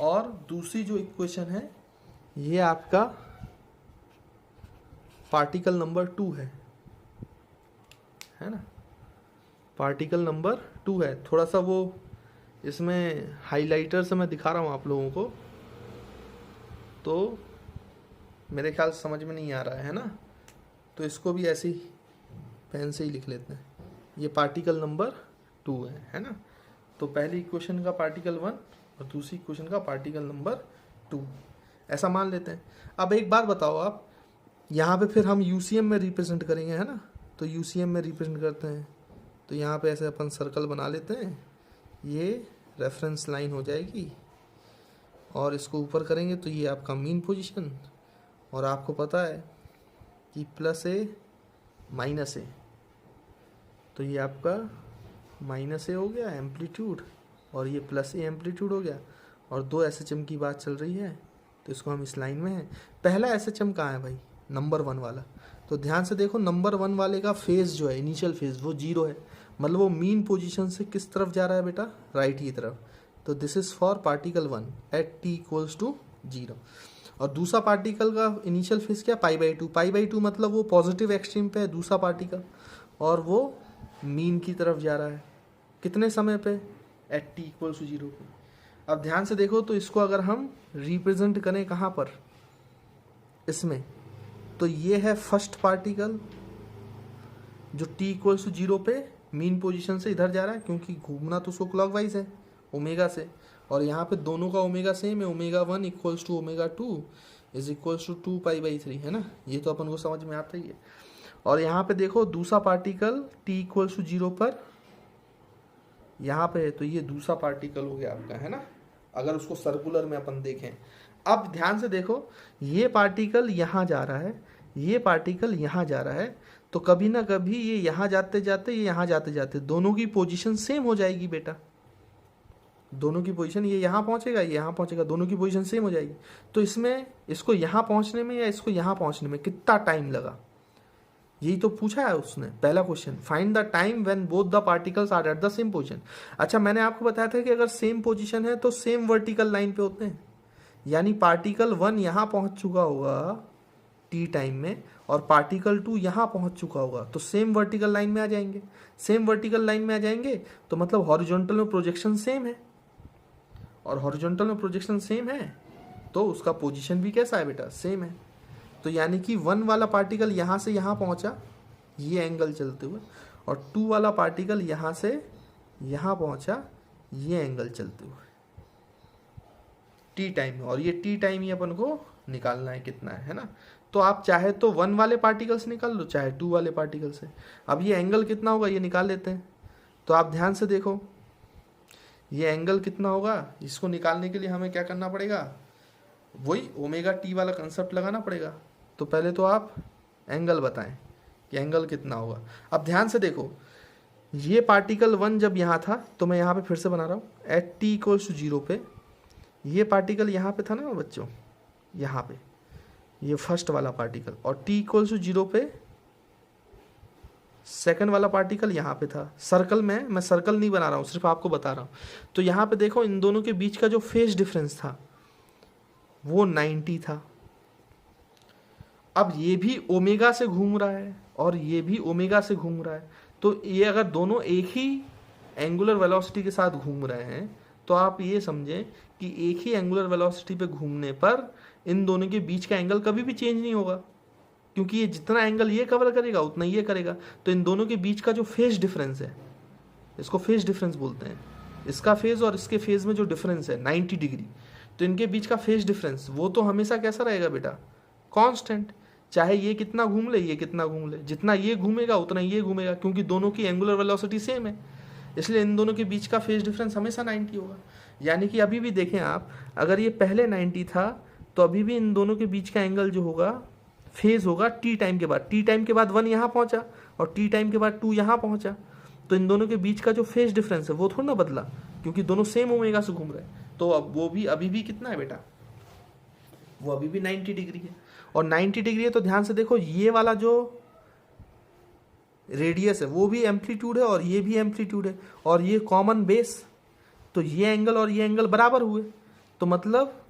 और दूसरी जो इक्वेशन है ये आपका पार्टिकल नंबर 2 है ना, पार्टिकल नंबर 2 है। थोड़ा सा वो इसमें हाइलाइटर से मैं दिखा रहा हूँ आप लोगों को, तो मेरे ख्याल से समझ में नहीं आ रहा है ना, तो इसको भी ऐसे ही पेन से ही लिख लेते हैं। ये पार्टिकल नंबर 2 है ना। तो पहली इक्वेशन का पार्टिकल 1 और दूसरी इक्वेशन का पार्टिकल नंबर 2, ऐसा मान लेते हैं। अब एक बात बताओ आप, यहाँ पे फिर हम यूसीएम में रिप्रेजेंट करेंगे, है ना। तो यूसीएम में रिप्रेजेंट करते हैं, तो यहाँ पे ऐसे अपन सर्कल बना लेते हैं, ये रेफरेंस लाइन हो जाएगी, और इसको ऊपर करेंगे तो ये आपका मीन पोजीशन, और आपको पता है कि +a -a, तो ये आपका -a हो गया एम्पलीट्यूड, और ये +a एम्पलीट्यूड हो गया, और 2 SHM की बात चल रही है, तो इसको हम इस लाइन में है। पहला SHM कहाँ है भाई, नंबर वन वाला। तो ध्यान से देखो, नंबर वन वाले का फेज जो है, इनिशियल फेज, वो 0 है, मतलब वो मीन पोजीशन से किस तरफ जा रहा है बेटा, राइट की तरफ। तो this is for particle 1 at t equals to 0। और दूसरा पार्टिकल का इनिशियल फेज क्या, π/2। π/2 मतलब वो पॉजिटिव एक्सट्रीम पे है दूसरा पार्टिकल, और वो मीन की तरफ जा रहा है कितने समय पे, एट t इक्वल्स टू 0 पे। अब ध्यान से देखो, तो इसको अगर हम रिप्रेजेंट करें कहाँ पर, इसमें, तो ये है फर्स्ट पार्टिकल जो t इक्वल्स टू 0 पे मीन पोजीशन से इधर जा रहा है, क्योंकि घूमना तो उसको क्लॉकवाइज है ओमेगा से, और यहाँ पे दोनों का ओमेगा सेम है, ω1 equals to ω2 is equals to 2π/3, है ना, ये तो अपन को समझ में आता ही है। और यहाँ पे देखो दूसरा पार्टिकल t इक्वल्स टू 0 पर यहाँ पे है, तो ये दूसरा पार्टिकल हो गया आपका, है ना, अगर उसको सर्कुलर में अपन देखें। अब ध्यान से देखो, ये पार्टिकल यहाँ जा रहा है, ये पार्टिकल यहाँ जा रहा है, तो कभी ना कभी ये यहाँ जाते जाते, ये यहाँ जाते जाते, दोनों की पोजीशन सेम हो जाएगी बेटा, दोनों की पोजीशन, ये यहाँ पहुँचेगा, ये यहाँ पहुँचेगा, दोनों की पोजीशन सेम हो जाएगी। तो इसमें इसको यहाँ पहुँचने में या इसको यहाँ पहुँचने में कितना टाइम लगा, यही तो पूछा है उसने, पहला question, find the time when both the particles are at the same position. अच्छा, मैंने आपको बताया था कि अगर सेम पोजीशन है तो सेम वर्टिकल लाइन पे होते हैं, यानी पार्टिकल 1 यहाँ पहुँच चुका होगा टी टाइम में, और पार्टिकल 2 यहाँ पहुँच चुका होगा, तो सेम वर्टिकल लाइन में आ जाएंगे। सेम वर्टिकल लाइन में आ जाएंगे तो मतलब हॉरिजॉन्टल में प्रोजेक्शन सेम है, और हॉरिजॉन्टल में प्रोजेक्शन सेम है तो उसका पोजीशन भी कैसा है बेटा, सेम है। तो यानी कि 1 वाला पार्टिकल यहाँ से यहाँ पहुँचा ये एंगल चलते हुए, और 2 वाला पार्टिकल यहाँ से यहाँ पहुँचा ये एंगल चलते हुए टी टाइम में, और ये टी टाइम ही अपन को निकालना है कितना है ना। तो आप चाहे तो 1 वाले पार्टिकल से निकाल लो, चाहे 2 वाले पार्टिकल से। अब ये एंगल कितना होगा ये निकाल लेते हैं। तो आप ध्यान से देखो, ये एंगल कितना होगा, इसको निकालने के लिए हमें क्या करना पड़ेगा, वही ओमेगा टी वाला कंसेप्ट लगाना पड़ेगा। तो पहले तो आप एंगल बताएं कि एंगल कितना होगा। अब ध्यान से देखो, ये पार्टिकल 1 जब यहाँ था, तो मैं यहाँ पे फिर से बना रहा हूँ, एट t इक्वल्स टू 0 पे ये पार्टिकल यहाँ पे था ना बच्चों, यहाँ पे ये फर्स्ट वाला पार्टिकल, और t इक्वल्स टू 0 पे सेकंड वाला पार्टिकल यहाँ पे था। सर्कल में, मैं सर्कल नहीं बना रहा हूँ, सिर्फ आपको बता रहा हूँ। तो यहाँ पे देखो, इन दोनों के बीच का जो फेज डिफरेंस था वो 90 था। अब ये भी ओमेगा से घूम रहा है और ये भी ओमेगा से घूम रहा है, तो ये अगर दोनों एक ही एंगुलर वेलोसिटी के साथ घूम रहे हैं, तो आप ये समझें कि एक ही एंगुलर वेलोसिटी पे घूमने पर इन दोनों के बीच का एंगल कभी भी चेंज नहीं होगा, क्योंकि ये जितना एंगल ये कवर करेगा उतना ये करेगा। तो इन दोनों के बीच का जो फेज डिफरेंस है, इसको फेज डिफरेंस बोलते हैं, इसका फेज और इसके फेज में जो डिफरेंस है 90 डिग्री, तो इनके बीच का फेज डिफरेंस वो तो हमेशा कैसा रहेगा बेटा, कांस्टेंट। चाहे ये कितना घूम ले, ये कितना घूम ले, जितना ये घूमेगा उतना ये घूमेगा, क्योंकि दोनों की एंगुलर वेलोसिटी सेम है, इसलिए इन दोनों के बीच का फेज डिफरेंस हमेशा 90 होगा। यानी कि अभी भी देखें आप, अगर ये पहले 90 था तो अभी भी इन दोनों के बीच का एंगल जो होगा, फेज होगा टी टाइम के बाद। टी टाइम के बाद 1 यहाँ पहुँचा और टी टाइम के बाद 2 यहाँ पहुँचा, तो इन दोनों के बीच का जो फेज डिफरेंस है वो थोड़ा ना बदला, क्योंकि दोनों सेम ओमेगा से घूम रहे हैं। तो अब वो भी अभी भी कितना है बेटा, वो अभी भी 90 डिग्री है। और 90 डिग्री है तो ध्यान से देखो, ये वाला जो रेडियस है वो भी एम्पलीट्यूड है और ये भी एम्पलीट्यूड है, और ये कॉमन बेस, तो ये एंगल और ये एंगल बराबर हुए। तो मतलब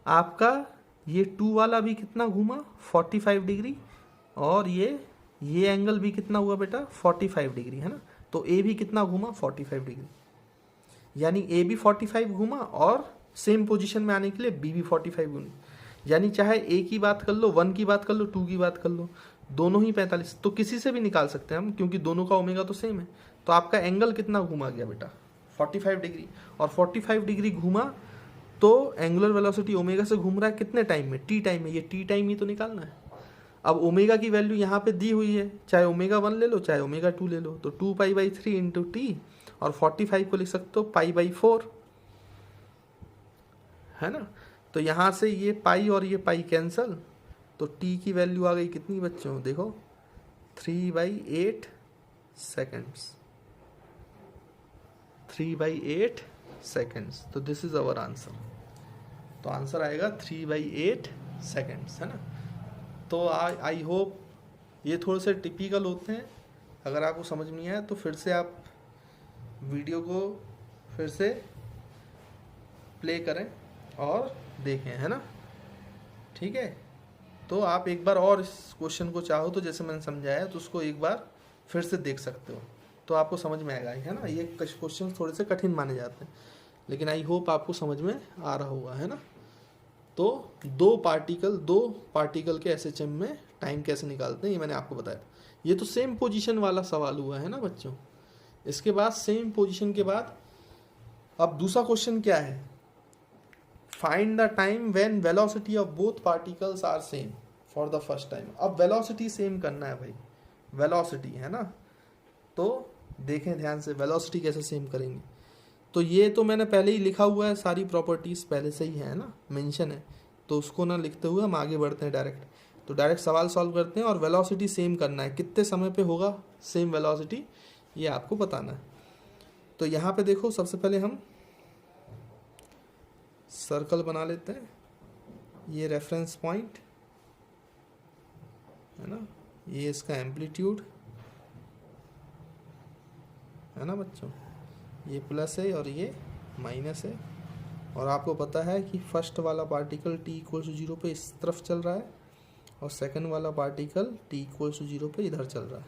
आपका ये 2 वाला भी कितना घूमा, 45 डिग्री, और ये एंगल भी कितना हुआ बेटा, 45 डिग्री, है ना। तो ए भी कितना घूमा, 45 डिग्री, यानी ए भी 45 घूमा, और सेम पोजीशन में आने के लिए बी भी 45 घूमी। यानी चाहे ए की बात कर लो, 1 की बात कर लो, 2 की बात कर लो, दोनों ही 45, तो किसी से भी निकाल सकते हैं हम, क्योंकि दोनों का ओमेगा तो सेम है। तो आपका एंगल कितना घुमा गया बेटा, 45 डिग्री, और 45 डिग्री घूमा तो एंगुलर वेलोसिटी ओमेगा से घूम रहा है कितने टाइम में, टी टाइम में। ये टी टाइम ही तो निकालना है। अब ओमेगा की वैल्यू यहाँ पे दी हुई है, चाहे ओमेगा 1 ले लो चाहे ओमेगा 2 ले लो, तो 2π/3 इंटू टी, और 45 को लिख सकते हो π/4, है ना। तो यहाँ से ये पाई और ये पाई कैंसल, तो टी की वैल्यू आ गई कितनी बच्चों, देखो 3/8 सेकेंड्स, 3/8 सेकेंड्स। तो दिस इज अवर आंसर। तो आंसर आएगा 3/8 सेकेंड्स, है ना। तो आई होप ये थोड़े से टिपिकल होते हैं। अगर आपको समझ में आए तो फिर से आप वीडियो को फिर से प्ले करें और देखें, है ना। ठीक है, तो आप एक बार और इस क्वेश्चन को चाहो तो जैसे मैंने समझाया तो उसको एक बार फिर से देख सकते हो, तो आपको समझ में आएगा, है ना। ये क्वेश्चन थोड़े से कठिन माने जाते हैं, लेकिन आई होप आपको समझ में आ रहा होगा, है ना। तो दो पार्टिकल के एसएचएम में टाइम कैसे निकालते हैं ये मैंने आपको बताया। ये तो सेम पोजीशन वाला सवाल हुआ, है ना बच्चों। इसके बाद सेम पोजीशन के बाद अब दूसरा क्वेश्चन क्या है, find the time when velocity of both particles are same for the first time. अब वेलोसिटी सेम करना है भाई, वेलोसिटी, है ना। तो देखें ध्यान से वेलोसिटी कैसे सेम करेंगे। तो ये तो मैंने पहले ही लिखा हुआ है, सारी प्रॉपर्टीज पहले से ही है ना, मेंशन है, तो उसको ना लिखते हुए हम आगे बढ़ते हैं डायरेक्ट। तो डायरेक्ट सवाल सॉल्व करते हैं और वेलोसिटी सेम करना है, कितने समय पे होगा सेम वेलोसिटी ये आपको बताना है। तो यहाँ पे देखो सबसे पहले हम सर्कल बना लेते हैं, ये रेफरेंस पॉइंट है ना, ये इसका एम्पलीट्यूड है ना बच्चों, ये प्लस है और ये माइनस है। और आपको पता है कि फर्स्ट वाला पार्टिकल t=0 पे इस तरफ चल रहा है और सेकंड वाला पार्टिकल t=0 पे इधर चल रहा है,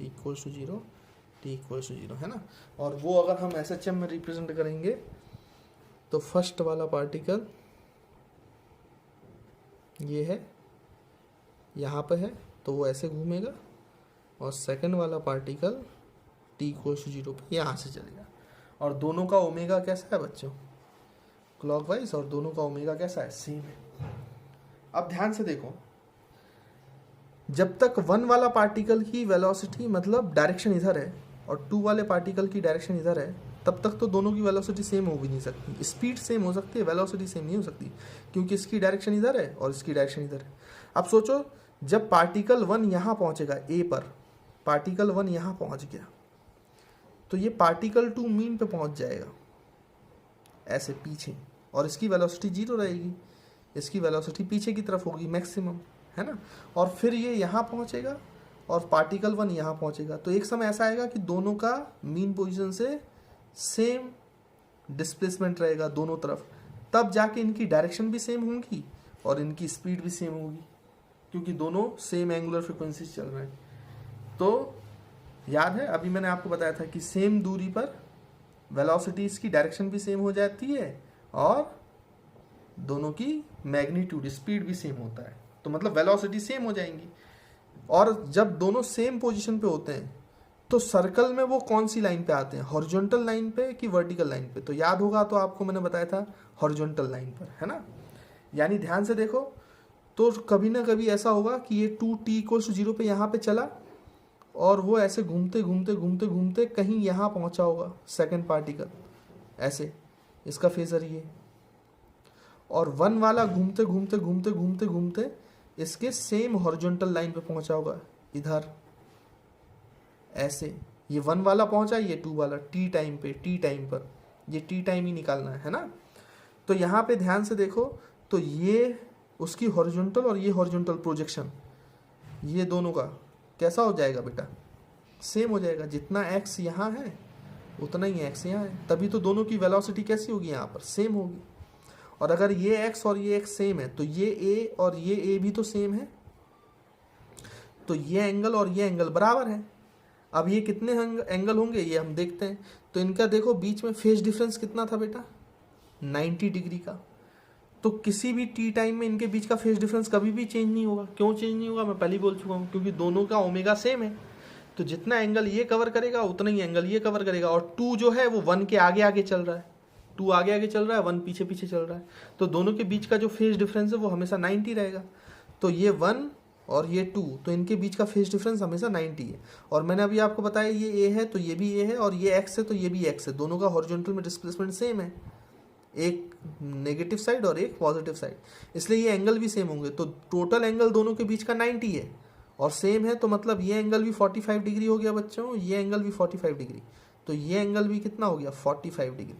t=0 t=0, है ना। और वो अगर हम एसएचएम में रिप्रेजेंट करेंगे तो फर्स्ट वाला पार्टिकल ये है, यहाँ पे है तो वो ऐसे घूमेगा, और सेकंड वाला पार्टिकल t=0 पे यहाँ से चलेगा। और दोनों का ओमेगा कैसा है बच्चों, क्लॉकवाइज, और दोनों का ओमेगा कैसा है, सेम है। अब ध्यान से देखो, जब तक 1 वाला पार्टिकल की वेलोसिटी मतलब डायरेक्शन इधर है और 2 वाले पार्टिकल की डायरेक्शन इधर है, तब तक तो दोनों की वेलोसिटी सेम हो भी नहीं सकती। स्पीड सेम हो सकती है, वेलोसिटी सेम नहीं हो सकती, क्योंकि इसकी डायरेक्शन इधर है और इसकी डायरेक्शन इधर है। अब सोचो, जब पार्टिकल 1 यहाँ पहुँचेगा ए पर, पार्टिकल 1 यहाँ पहुँच गया तो ये पार्टिकल 2 मीन पे पहुँच जाएगा ऐसे पीछे, और इसकी वेलोसिटी 0 रहेगी, इसकी वेलोसिटी पीछे की तरफ होगी मैक्सिमम, है ना। और फिर ये यहाँ पहुँचेगा और पार्टिकल 1 यहाँ पहुँचेगा, तो एक समय ऐसा आएगा कि दोनों का मीन पोजीशन से सेम डिस्प्लेसमेंट रहेगा दोनों तरफ, तब जाके इनकी डायरेक्शन भी सेम होंगी और इनकी स्पीड भी सेम होगी, क्योंकि दोनों सेम एंगुलर फ्रिक्वेंसी चल रहे हैं। तो याद है अभी मैंने आपको बताया था कि सेम दूरी पर वेलोसिटीज की डायरेक्शन भी सेम हो जाती है और दोनों की मैग्नीट्यूड स्पीड भी सेम होता है, तो मतलब वेलोसिटी सेम हो जाएंगी। और जब दोनों सेम पोजीशन पे होते हैं तो सर्कल में वो कौन सी लाइन पे आते हैं, हॉरिजॉन्टल लाइन पे कि वर्टिकल लाइन पे। तो याद होगा तो आपको मैंने बताया था हॉरिजॉन्टल लाइन पर, है ना। यानी ध्यान से देखो, तो कभी ना कभी ऐसा होगा कि ये 2t=0 पे यहाँ पे चला और वो ऐसे घूमते घूमते घूमते घूमते कहीं यहाँ पहुँचा होगा सेकंड पार्टिकल, ऐसे इसका फेजर ये, और 1 वाला घूमते घूमते घूमते घूमते घूमते इसके सेम हॉरिजॉन्टल लाइन पे पहुँचा होगा इधर ऐसे। ये 1 वाला पहुँचा, ये 2 वाला टी टाइम पर, ये टी टाइम ही निकालना है ना। तो यहाँ पे ध्यान से देखो, तो ये उसकी हॉरिजॉन्टल और ये हॉरिजॉन्टल प्रोजेक्शन, ये दोनों का कैसा हो जाएगा बेटा, सेम हो जाएगा। जितना x यहाँ है उतना ही x यहाँ है, तभी तो दोनों की वेलोसिटी कैसी होगी, यहाँ पर सेम होगी। और अगर ये x और ये x सेम है तो ये a और ये a भी तो सेम है, तो ये एंगल और ये एंगल बराबर है। अब ये कितने एंगल होंगे ये हम देखते हैं। तो इनका देखो बीच में फेज डिफरेंस कितना था बेटा, 90 डिग्री का। तो किसी भी टी टाइम में इनके बीच का फेज डिफरेंस कभी भी चेंज नहीं होगा। क्यों चेंज नहीं होगा, मैं पहले ही बोल चुका हूँ, क्योंकि दोनों का ओमेगा सेम है। तो जितना एंगल ये कवर करेगा उतना ही एंगल ये कवर करेगा। और 2 जो है वो 1 के आगे आगे चल रहा है, 2 आगे आगे चल रहा है, 1 पीछे पीछे चल रहा है। तो दोनों के बीच का जो फेज डिफरेंस है वो हमेशा 90 रहेगा। तो ये 1 और ये 2, तो इनके बीच का फेज डिफरेंस हमेशा 90 है। और मैंने अभी आपको बताया ये a है तो ये भी a है, और ये x है तो ये भी x है। दोनों का हॉरिजॉन्टल में डिस्प्लेसमेंट सेम है, एक नेगेटिव साइड और एक पॉजिटिव साइड, इसलिए ये एंगल भी सेम होंगे। तो टोटल एंगल दोनों के बीच का 90 है और सेम है, तो मतलब ये एंगल भी 45 डिग्री हो गया बच्चों, ये एंगल भी 45 डिग्री, तो ये एंगल भी कितना हो गया, 45 डिग्री।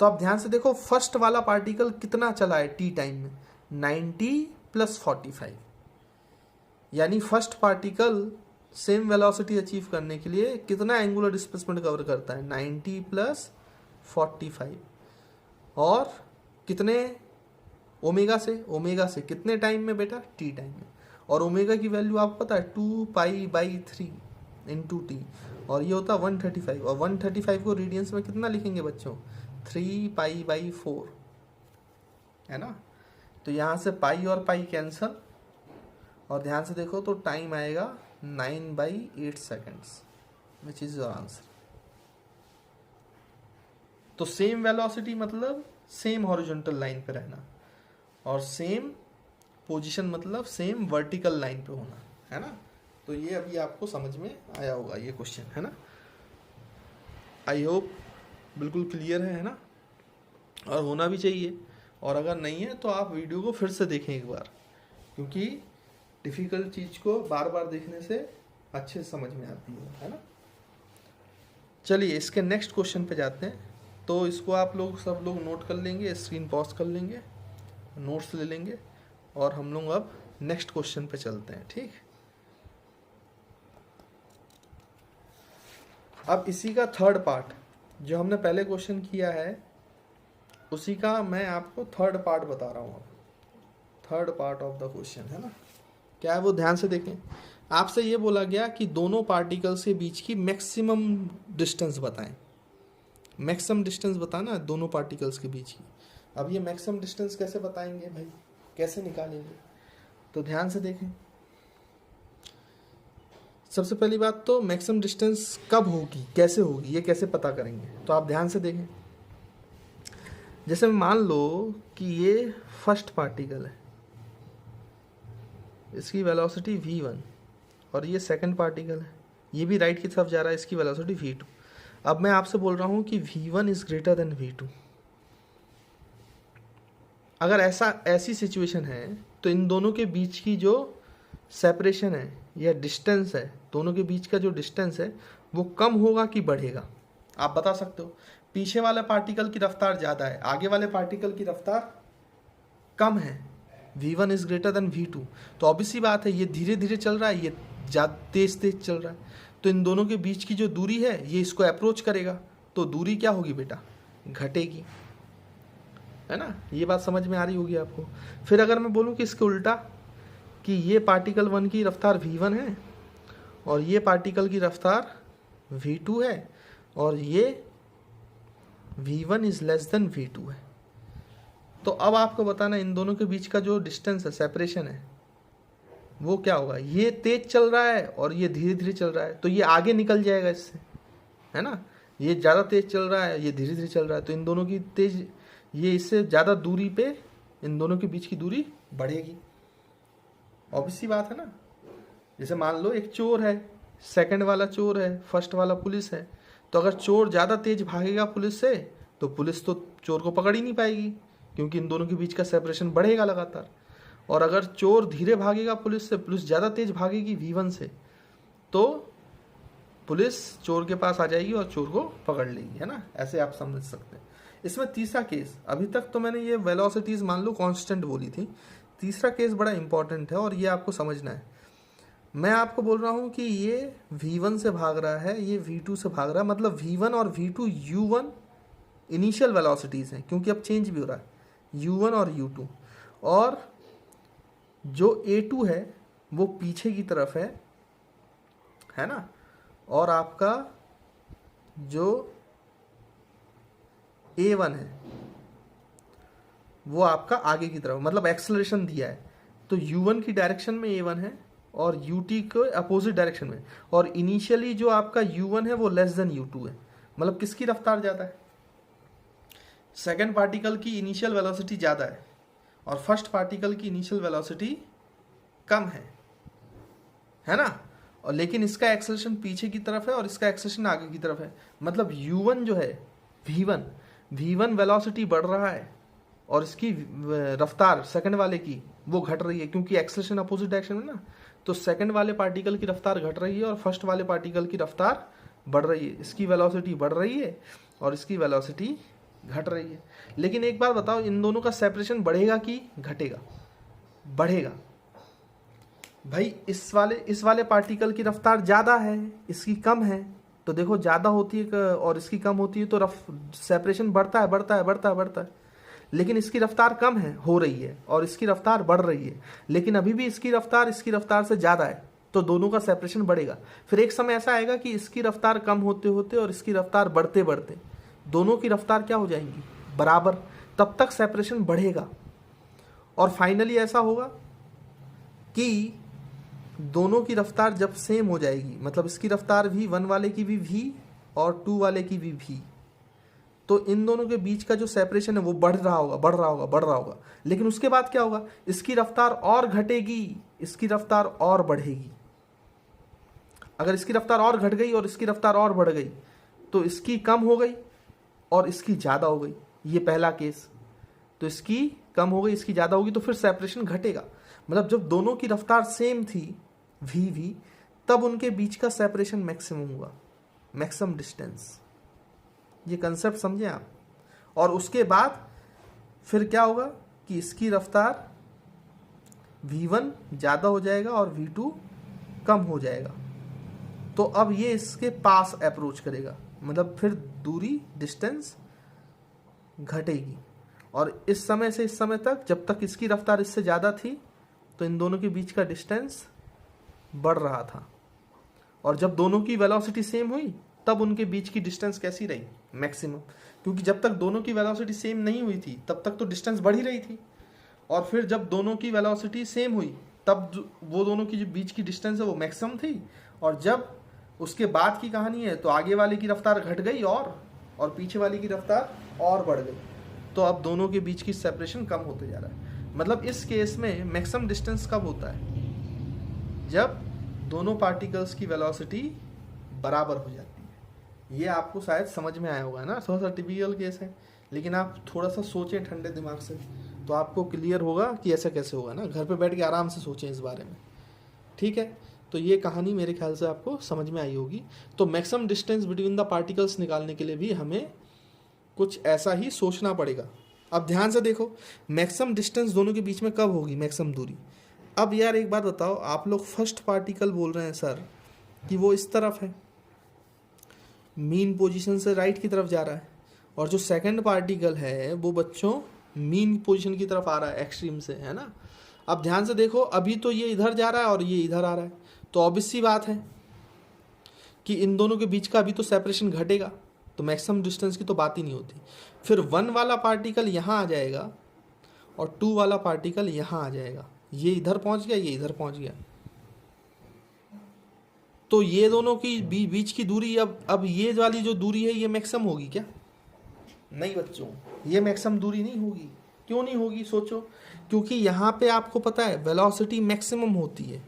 तो आप ध्यान से देखो, फर्स्ट वाला पार्टिकल कितना चला है टी टाइम में, 90 प्लस 45, यानी first particle same velocity achieve करने के लिए कितना एंगुलर डिस्प्लेसमेंट कवर करता है, 90 प्लस 45, और कितने ओमेगा से कितने टाइम में बेटा, टी टाइम में। और ओमेगा की वैल्यू आपको पता है 2π/3 इंटू टी, और ये होता है 135, और 135 को रेडियंस में कितना लिखेंगे बच्चों, 3π/4, है ना। तो यहाँ से पाई और पाई कैंसल, और ध्यान से देखो तो टाइम आएगा 9/8 seconds, which is your answer. तो सेम वेलोसिटी मतलब सेम हॉरिजॉन्टल लाइन पे रहना, और सेम पोजीशन मतलब सेम वर्टिकल लाइन पे होना, है ना। तो ये अभी आपको समझ में आया होगा ये क्वेश्चन, है ना। आई होप बिल्कुल क्लियर है ना, और होना भी चाहिए। और अगर नहीं है तो आप वीडियो को फिर से देखें एक बार, क्योंकि डिफ़िकल्ट चीज़ को बार बार देखने से अच्छे से समझ में आती है ना। चलिए इसके नेक्स्ट क्वेश्चन पे जाते हैं। तो इसको आप लोग सब लोग नोट कर लेंगे, स्क्रीन पॉज कर लेंगे, नोट्स ले लेंगे, और हम लोग अब नेक्स्ट क्वेश्चन पे चलते हैं, ठीक। अब इसी का थर्ड पार्ट, जो हमने पहले क्वेश्चन किया है उसी का मैं आपको थर्ड पार्ट बता रहा हूँ। Third part of the question, है ना, क्या है वो ध्यान से देखें। आपसे ये बोला गया कि दोनों पार्टिकल्स के बीच की मैक्सिमम डिस्टेंस बताएं। मैक्सिमम डिस्टेंस बताना है दोनों पार्टिकल्स के बीच की। अब ये मैक्सिमम डिस्टेंस कैसे बताएंगे भाई, कैसे निकालेंगे, तो ध्यान से देखें। सबसे पहली बात तो मैक्सिमम डिस्टेंस कब होगी, कैसे होगी, ये कैसे पता करेंगे, तो आप ध्यान से देखें। जैसे मान लो कि ये फर्स्ट पार्टिकल है, इसकी वेलोसिटी v1, और ये सेकंड पार्टिकल है, ये भी राइट की तरफ जा रहा है, इसकी वेलोसिटी v2। अब मैं आपसे बोल रहा हूँ कि v1 is greater than v2। अगर ऐसी सिचुएशन है तो इन दोनों के बीच की जो सेपरेशन है या डिस्टेंस है, दोनों के बीच का जो डिस्टेंस है वो कम होगा कि बढ़ेगा, आप बता सकते हो। पीछे वाले पार्टिकल की रफ्तार ज़्यादा है, आगे वाले पार्टिकल की रफ्तार कम है, v1 is greater than v2, तो ऑब्वियसली बात है ये धीरे धीरे चल रहा है, ये ज़्यादा तेज चल रहा है, तो इन दोनों के बीच की जो दूरी है ये इसको अप्रोच करेगा, तो दूरी क्या होगी बेटा, घटेगी, है ना। ये बात समझ में आ रही होगी आपको। फिर अगर मैं बोलूँ कि इसके उल्टा, कि ये पार्टिकल 1 की रफ्तार v1 है और ये पार्टिकल की रफ्तार v2 है, और ये v1 is less than v2 है, तो अब आपको बताना इन दोनों के बीच का जो डिस्टेंस है, सेपरेशन है, वो क्या होगा। ये तेज चल रहा है और ये धीरे धीरे चल रहा है, तो ये आगे निकल जाएगा इससे, है ना। ये ज़्यादा तेज चल रहा है, ये धीरे धीरे चल रहा है, तो इन दोनों की तेज, ये इससे ज़्यादा दूरी पे इन दोनों के बीच की दूरी बढ़ेगी, ऑब्वियस सी बात है ना। जैसे मान लो एक चोर है, सेकंड वाला चोर है, फर्स्ट वाला पुलिस है, तो अगर चोर ज़्यादा तेज भागेगा पुलिस से, तो पुलिस तो चोर को पकड़ ही नहीं पाएगी, क्योंकि इन दोनों के बीच का सेपरेशन बढ़ेगा लगातार। और अगर चोर धीरे भागेगा पुलिस से, पुलिस ज़्यादा तेज भागेगी v1 से, तो पुलिस चोर के पास आ जाएगी और चोर को पकड़ लेगी, है ना। ऐसे आप समझ सकते हैं। इसमें तीसरा केस, अभी तक तो मैंने ये वेलोसिटीज़ मान लो कांस्टेंट बोली थी, तीसरा केस बड़ा इंपॉर्टेंट है और ये आपको समझना है। मैं आपको बोल रहा हूँ कि ये v1 से भाग रहा है, ये v2 से भाग रहा है, मतलब v1 और v2 u1 इनिशियल वेलोसिटीज़ हैं, क्योंकि अब चेंज भी हो रहा है, u1 और u2, और जो a2 है वो पीछे की तरफ है ना, और आपका जो a1 है वो आपका आगे की तरफ, मतलब एक्सेलरेशन दिया है, तो u1 की डायरेक्शन में a1 है और ut को अपोजिट डायरेक्शन में, और इनिशियली जो आपका u1 है वो लेस देन u2 है, मतलब किसकी रफ्तार ज़्यादा है, सेकेंड पार्टिकल की इनिशियल वेलोसिटी ज़्यादा है और फर्स्ट पार्टिकल की इनिशियल वेलोसिटी कम है ना। और लेकिन इसका एक्सेलरेशन पीछे की तरफ है और इसका एक्सेलरेशन आगे की तरफ है, मतलब u1 जो है v1 वेलोसिटी बढ़ रहा है और इसकी रफ्तार सेकंड वाले की वो घट रही है, क्योंकि एक्सेलरेशन अपोजिट डायरेक्शन में ना, तो सेकंड वाले पार्टिकल की रफ्तार घट रही है और फर्स्ट वाले पार्टिकल की रफ्तार बढ़ रही है। इसकी वेलोसिटी बढ़ रही है और इसकी वेलोसिटी घट रही है। लेकिन एक बार बताओ, इन दोनों का सेपरेशन बढ़ेगा कि घटेगा, बढ़ेगा। भाई इस वाले पार्टिकल की रफ्तार ज़्यादा है, इसकी कम है, तो देखो ज़्यादा होती है और इसकी कम होती है तो सेपरेशन बढ़ता है बढ़ता है बढ़ता है बढ़ता है। लेकिन इसकी रफ्तार कम है हो रही है और इसकी रफ्तार बढ़ रही है, लेकिन अभी भी इसकी रफ्तार से ज़्यादा है, तो दोनों का सेपरेशन बढ़ेगा। फिर एक समय ऐसा आएगा कि इसकी रफ्तार कम होते होते और इसकी रफ्तार बढ़ते बढ़ते दोनों की रफ्तार क्या हो जाएंगी, बराबर, तब तक सेपरेशन बढ़ेगा। और फाइनली ऐसा होगा कि दोनों की रफ्तार जब सेम हो जाएगी, मतलब इसकी रफ्तार भी 1 वाले की भी v और 2 वाले की भी v, तो इन दोनों के बीच का जो सेपरेशन है वो बढ़ रहा होगा बढ़ रहा होगा बढ़ रहा होगा। लेकिन उसके बाद क्या होगा, इसकी रफ्तार और घटेगी, इसकी रफ्तार और बढ़ेगी। अगर इसकी रफ्तार और घट गई और इसकी रफ्तार और बढ़ गई तो इसकी कम हो गई और इसकी ज़्यादा हो गई, ये पहला केस। तो इसकी कम हो गई इसकी ज़्यादा होगी तो फिर सेपरेशन घटेगा। मतलब जब दोनों की रफ्तार सेम थी v तब उनके बीच का सेपरेशन मैक्सिमम हुआ, मैक्सिमम डिस्टेंस। ये कंसेप्ट समझे आप। और उसके बाद फिर क्या होगा कि इसकी रफ्तार v1 ज़्यादा हो जाएगा और v2 कम हो जाएगा, तो अब ये इसके पास अप्रोच करेगा, मतलब फिर दूरी डिस्टेंस घटेगी। और इस समय से इस समय तक जब तक इसकी रफ्तार इससे ज़्यादा थी तो इन दोनों के बीच का डिस्टेंस बढ़ रहा था, और जब दोनों की वेलोसिटी सेम हुई तब उनके बीच की डिस्टेंस कैसी रही, मैक्सिमम। क्योंकि जब तक दोनों की वेलोसिटी सेम नहीं हुई थी तब तक तो डिस्टेंस बढ़ ही रही थी, और फिर जब दोनों की वेलोसिटी सेम हुई तब वो दोनों की जो बीच की डिस्टेंस है वो मैक्सिमम थी। और जब उसके बाद की कहानी है तो आगे वाले की रफ्तार घट गई और पीछे वाले की रफ्तार और बढ़ गई, तो अब दोनों के बीच की सेपरेशन कम होते जा रहा है। मतलब इस केस में मैक्सिमम डिस्टेंस कब होता है, जब दोनों पार्टिकल्स की वेलोसिटी बराबर हो जाती है। ये आपको शायद समझ में आया होगा ना, थोड़ा सा टिपिकल केस है, लेकिन आप थोड़ा सा सोचें ठंडे दिमाग से तो आपको क्लियर होगा कि ऐसा कैसे होगा ना। घर पे बैठ के आराम से सोचें इस बारे में, ठीक है। तो ये कहानी मेरे ख्याल से आपको समझ में आई होगी। तो maximum distance between the particles निकालने के लिए भी हमें कुछ ऐसा ही सोचना पड़ेगा। अब ध्यान से देखो, मैक्सिमम डिस्टेंस दोनों के बीच में कब होगी, मैक्सिमम दूरी। अब यार एक बात बताओ, आप लोग फर्स्ट पार्टिकल बोल रहे हैं सर कि वो इस तरफ है, मीन पोजीशन से राइट की तरफ जा रहा है, और जो सेकंड पार्टिकल है वो बच्चों मीन पोजीशन की तरफ आ रहा है, एक्सट्रीम से, है ना। अब ध्यान से देखो, अभी तो ये इधर जा रहा है और ये इधर आ रहा है, तो ऑब्वियस सी बात है कि इन दोनों के बीच का अभी तो सेपरेशन घटेगा, तो मैक्सिमम डिस्टेंस की तो बात ही नहीं होती। फिर 1 वाला पार्टिकल यहाँ आ जाएगा और 2 वाला पार्टिकल यहाँ आ जाएगा, ये इधर पहुँच गया ये इधर पहुँच गया, तो ये दोनों की बीच की दूरी अब ये वाली जो दूरी है ये मैक्सिमम होगी क्या? नहीं बच्चों, ये मैक्सिमम दूरी नहीं होगी। क्यों नहीं होगी, सोचो। क्योंकि यहाँ पे आपको पता है वेलोसिटी मैक्सिमम होती है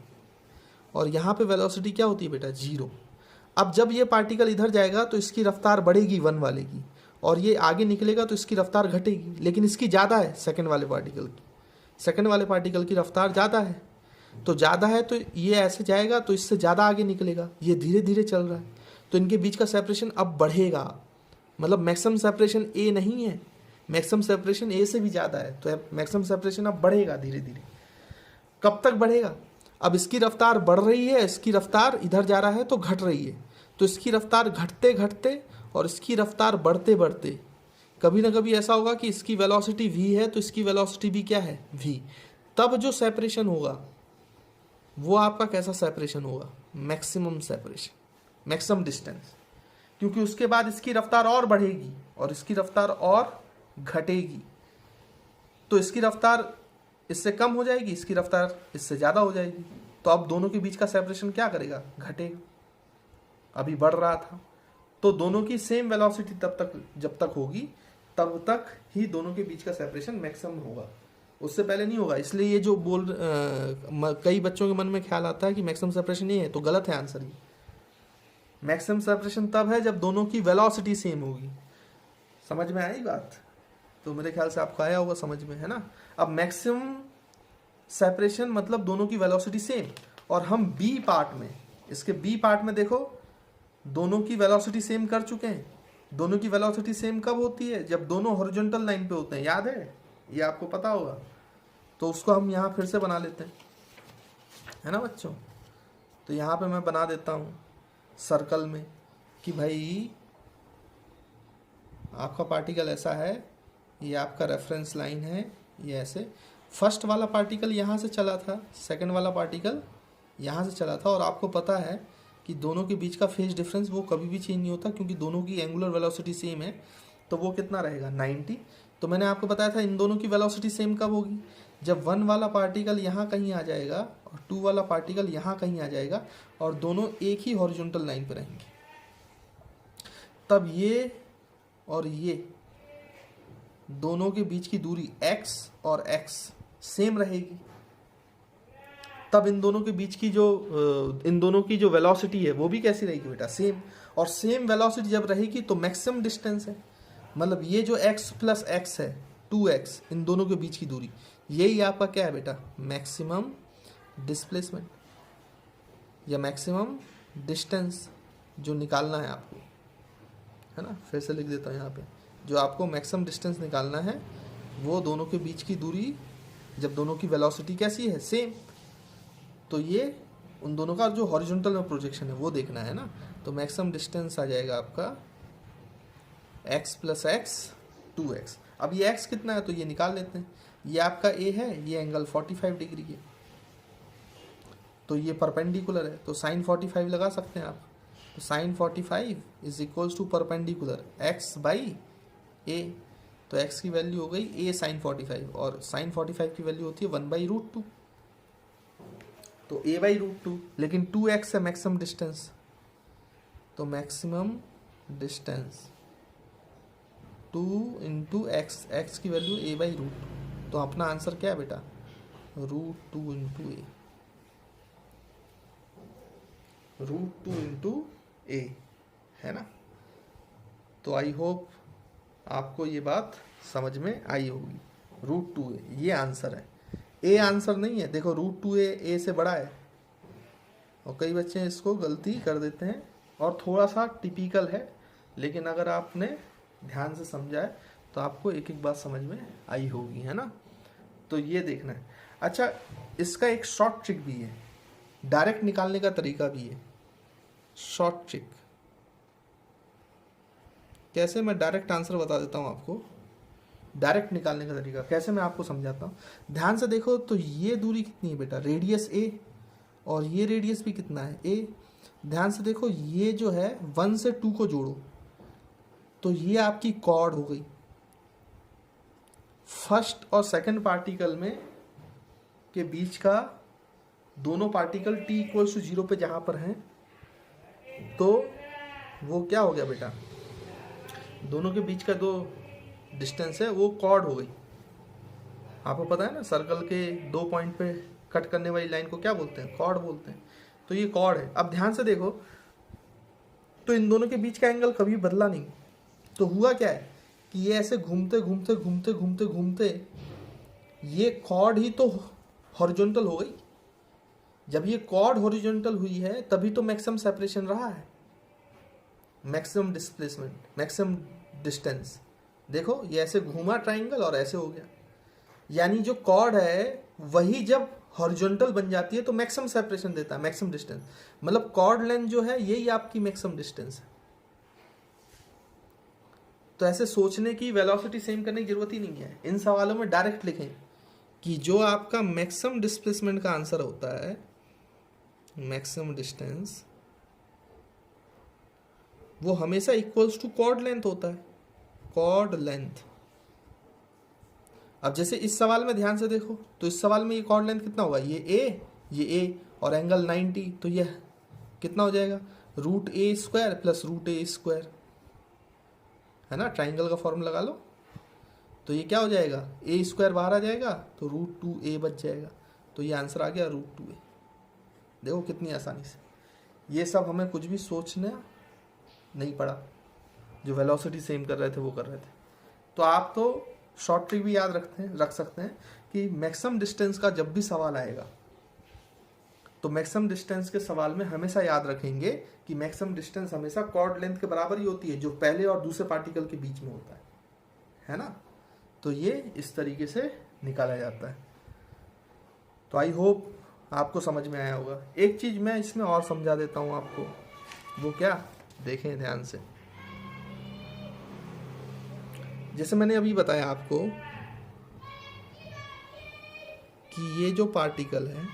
और यहाँ पे वेलोसिटी क्या होती है बेटा, 0। अब जब ये पार्टिकल इधर जाएगा तो इसकी रफ्तार बढ़ेगी 1 वाले की, और ये आगे निकलेगा तो इसकी रफ्तार घटेगी, लेकिन इसकी ज़्यादा है सेकंड वाले पार्टिकल की। सेकंड वाले पार्टिकल की रफ्तार ज़्यादा है, तो ज़्यादा है तो ये ऐसे जाएगा तो इससे ज़्यादा आगे निकलेगा, ये धीरे धीरे चल रहा है, तो इनके बीच का सेपरेशन अब बढ़ेगा। मतलब मैक्सिमम सेपरेशन ए नहीं है, मैक्सिमम सेपरेशन ए से भी ज़्यादा है, तो मैक्सिमम सेपरेशन अब बढ़ेगा धीरे धीरे। कब तक बढ़ेगा? अब इसकी रफ्तार बढ़ रही है, इसकी रफ्तार इधर जा रहा है तो घट रही है, तो इसकी रफ्तार घटते घटते और इसकी रफ्तार बढ़ते बढ़ते कभी ना कभी ऐसा होगा कि इसकी वेलोसिटी v है तो इसकी वेलोसिटी भी क्या है, v। तब जो सेपरेशन होगा वो आपका कैसा सेपरेशन होगा, मैक्सिमम सेपरेशन, मैक्सिमम डिस्टेंस। क्योंकि उसके बाद इसकी रफ्तार और बढ़ेगी और इसकी रफ्तार और घटेगी, तो इसकी रफ्तार इससे कम हो जाएगी, इसकी रफ्तार इससे ज़्यादा हो जाएगी, तो अब दोनों के बीच का सेपरेशन क्या करेगा, घटेगा। अभी बढ़ रहा था, तो दोनों की सेम वेलोसिटी तब तक जब तक होगी तब तक ही दोनों के बीच का सेपरेशन मैक्सिमम होगा, उससे पहले नहीं होगा। इसलिए ये जो कई बच्चों के मन में ख्याल आता है कि मैक्सिमम सेपरेशन ये है, तो गलत है आंसर। ये मैक्सिमम सेपरेशन तब है जब दोनों की वेलोसिटी सेम होगी। समझ में आई बात? तो मेरे ख्याल से आपको आया होगा समझ में, है ना। अब मैक्सिमम सेपरेशन मतलब दोनों की वेलोसिटी सेम, और हम बी पार्ट में, इसके बी पार्ट में देखो दोनों की वेलोसिटी सेम कर चुके हैं। दोनों की वेलोसिटी सेम कब होती है, जब दोनों हॉरिजॉन्टल लाइन पे होते हैं, याद है, ये आपको पता होगा। तो उसको हम यहाँ फिर से बना लेते हैं, है ना बच्चों। तो यहाँ पे मैं बना देता हूँ सर्कल में कि भाई आपका पार्टिकल ऐसा है, ये आपका रेफरेंस लाइन है, ये ऐसे फर्स्ट वाला पार्टिकल यहाँ से चला था, सेकंड वाला पार्टिकल यहाँ से चला था, और आपको पता है कि दोनों के बीच का फेज डिफरेंस वो कभी भी चेंज नहीं होता क्योंकि दोनों की एंगुलर वेलोसिटी सेम है। तो वो कितना रहेगा 90। तो मैंने आपको बताया था इन दोनों की वेलोसिटी सेम कब होगी, जब 1 वाला पार्टिकल यहाँ कहीं आ जाएगा और 2 वाला पार्टिकल यहाँ कहीं आ जाएगा और दोनों एक ही हॉरिजॉन्टल लाइन पर रहेंगे, तब ये और ये दोनों के बीच की दूरी x और x सेम रहेगी। तब इन दोनों की जो वेलोसिटी है वो भी कैसी रहेगी बेटा, सेम। और सेम वेलोसिटी जब रहेगी तो मैक्सिमम डिस्टेंस है, मतलब ये जो x प्लस x है 2x, इन दोनों के बीच की दूरी, यही आपका क्या है बेटा, मैक्सिमम डिस्प्लेसमेंट या मैक्सिमम डिस्टेंस जो निकालना है आपको, है ना। फिर से लिख देता हूँ यहाँ पे, जो आपको मैक्सिमम डिस्टेंस निकालना है वो दोनों के बीच की दूरी जब दोनों की वेलोसिटी कैसी है, सेम, तो ये उन दोनों का जो हॉरिजॉन्टल में प्रोजेक्शन है वो देखना है ना। तो मैक्सिमम डिस्टेंस आ जाएगा आपका x प्लस एक्स 2x। अब ये x कितना है तो ये निकाल लेते हैं, ये आपका a है, ये एंगल 45 डिग्री है, तो ये परपेंडिकुलर है, तो साइन 45 लगा सकते हैं आप। तो sine 45 is equals to perpendicular x by a, तो x की वैल्यू हो गई a साइन 45, और साइन 45 की वैल्यू होती है 1/√2, तो a बाई √2, लेकिन 2x है मैक्सिमम डिस्टेंस, तो maximum distance 2 into x, x की वैल्यू a बाई √2, तो अपना आंसर क्या है बेटा, √2 इंटू a, √2 इंटू a, है ना। तो आई होप आपको ये बात समझ में आई होगी। √2a ये आंसर है, a आंसर नहीं है। देखो √2a से बड़ा है, और कई बच्चे इसको गलती कर देते हैं और थोड़ा सा टिपिकल है, लेकिन अगर आपने ध्यान से समझा है तो आपको एक एक बात समझ में आई होगी, है ना। तो ये देखना है। अच्छा, इसका एक शॉर्ट ट्रिक भी है, डायरेक्ट निकालने का तरीका भी है। शॉर्ट ट्रिक कैसे, मैं डायरेक्ट आंसर बता देता हूँ आपको। डायरेक्ट निकालने का तरीका कैसे मैं आपको समझाता हूँ, ध्यान से देखो। तो ये दूरी कितनी है बेटा, रेडियस a, और ये रेडियस भी कितना है a। ध्यान से देखो, ये जो है 1 से 2 को जोड़ो तो ये आपकी कॉर्ड हो गई। फर्स्ट और सेकंड पार्टिकल में के बीच का दोनों पार्टिकल t=0 पे जहां पर हैं, तो वो क्या हो गया बेटा, दोनों के बीच का जो डिस्टेंस है वो कॉर्ड हो गई। आपको पता है ना, सर्कल के 2 पॉइंट पे कट करने वाली लाइन को क्या बोलते हैं, कॉर्ड बोलते हैं। तो ये कॉर्ड है। अब ध्यान से देखो, तो इन दोनों के बीच का एंगल कभी बदला नहीं। तो हुआ क्या है कि ये ऐसे घूमते घूमते घूमते घूमते घूमते ये कॉर्ड ही तो हॉरिजॉन्टल हो गई। जब ये कॉर्ड हॉरिजॉन्टल हुई है तभी तो मैक्सिमम सेपरेशन रहा है, मैक्सिमम डिस्प्लेसमेंट, मैक्सिमम डिस्टेंस। देखो ये ऐसे घूमा ट्राइंगल और ऐसे हो गया, यानी जो कॉर्ड है वही जब हॉरिजॉन्टल बन जाती है तो मैक्सिमम सेपरेशन देता है, मैक्सिमम डिस्टेंस। मतलब कॉर्ड लेंथ जो है यही आपकी मैक्सिमम डिस्टेंस है। तो ऐसे सोचने की, वेलोसिटी सेम करने की जरूरत ही नहीं है। इन सवालों में डायरेक्ट लिखें कि जो आपका मैक्सिमम डिस्प्लेसमेंट का आंसर होता है, मैक्सिमम डिस्टेंस, वो हमेशा इक्वल्स टू कॉर्ड लेंथ होता है, कॉर्ड लेंथ। अब जैसे इस सवाल में ध्यान से देखो, तो इस सवाल में ये कॉर्ड लेंथ कितना होगा, ये a और एंगल 90, तो ये कितना हो जाएगा, √a² प्लस √a², है ना। ट्राइंगल का फॉर्मूला लगा लो, तो ये क्या हो जाएगा, a² बाहर आ जाएगा तो √2a बच जाएगा, तो ये आंसर आ गया √2a। देखो कितनी आसानी से, ये सब हमें कुछ भी सोचना नहीं पड़ा, जो वेलोसिटी सेम कर रहे थे वो कर रहे थे। तो आप तो शॉर्ट ट्रिक भी याद रख सकते हैं कि मैक्सिमम डिस्टेंस का जब भी सवाल आएगा तो मैक्सिमम डिस्टेंस के सवाल में हमेशा याद रखेंगे कि मैक्सिमम डिस्टेंस हमेशा कॉर्ड लेंथ के बराबर ही होती है, जो पहले और दूसरे पार्टिकल के बीच में होता है ना। तो ये इस तरीके से निकाला जाता है। तो आई होप आपको समझ में आया होगा। एक चीज़ मैं इसमें और समझा देता हूँ आपको, वो क्या, देखें ध्यान से। जैसे मैंने अभी बताया आपको कि ये जो पार्टिकल है,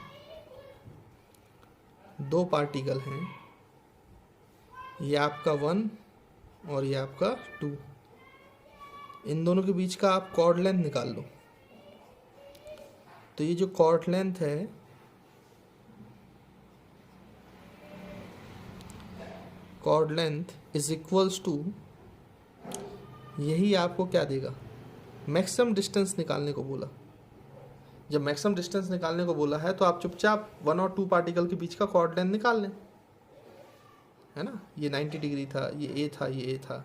दो पार्टिकल हैं, ये आपका 1 और ये आपका 2, इन दोनों के बीच का आप कॉर्ड लेंथ निकाल लो। तो ये जो कॉर्ड लेंथ है, chord length is equals to, यही आपको क्या देगा, मैक्सिमम डिस्टेंस निकालने को बोला। जब मैक्सिमम डिस्टेंस निकालने को बोला है तो आप चुपचाप 1 और 2 पार्टिकल के बीच का कॉर्ड लेंथ निकाल लें, है ना। ये 90 डिग्री था, ये ए था, ये ए था,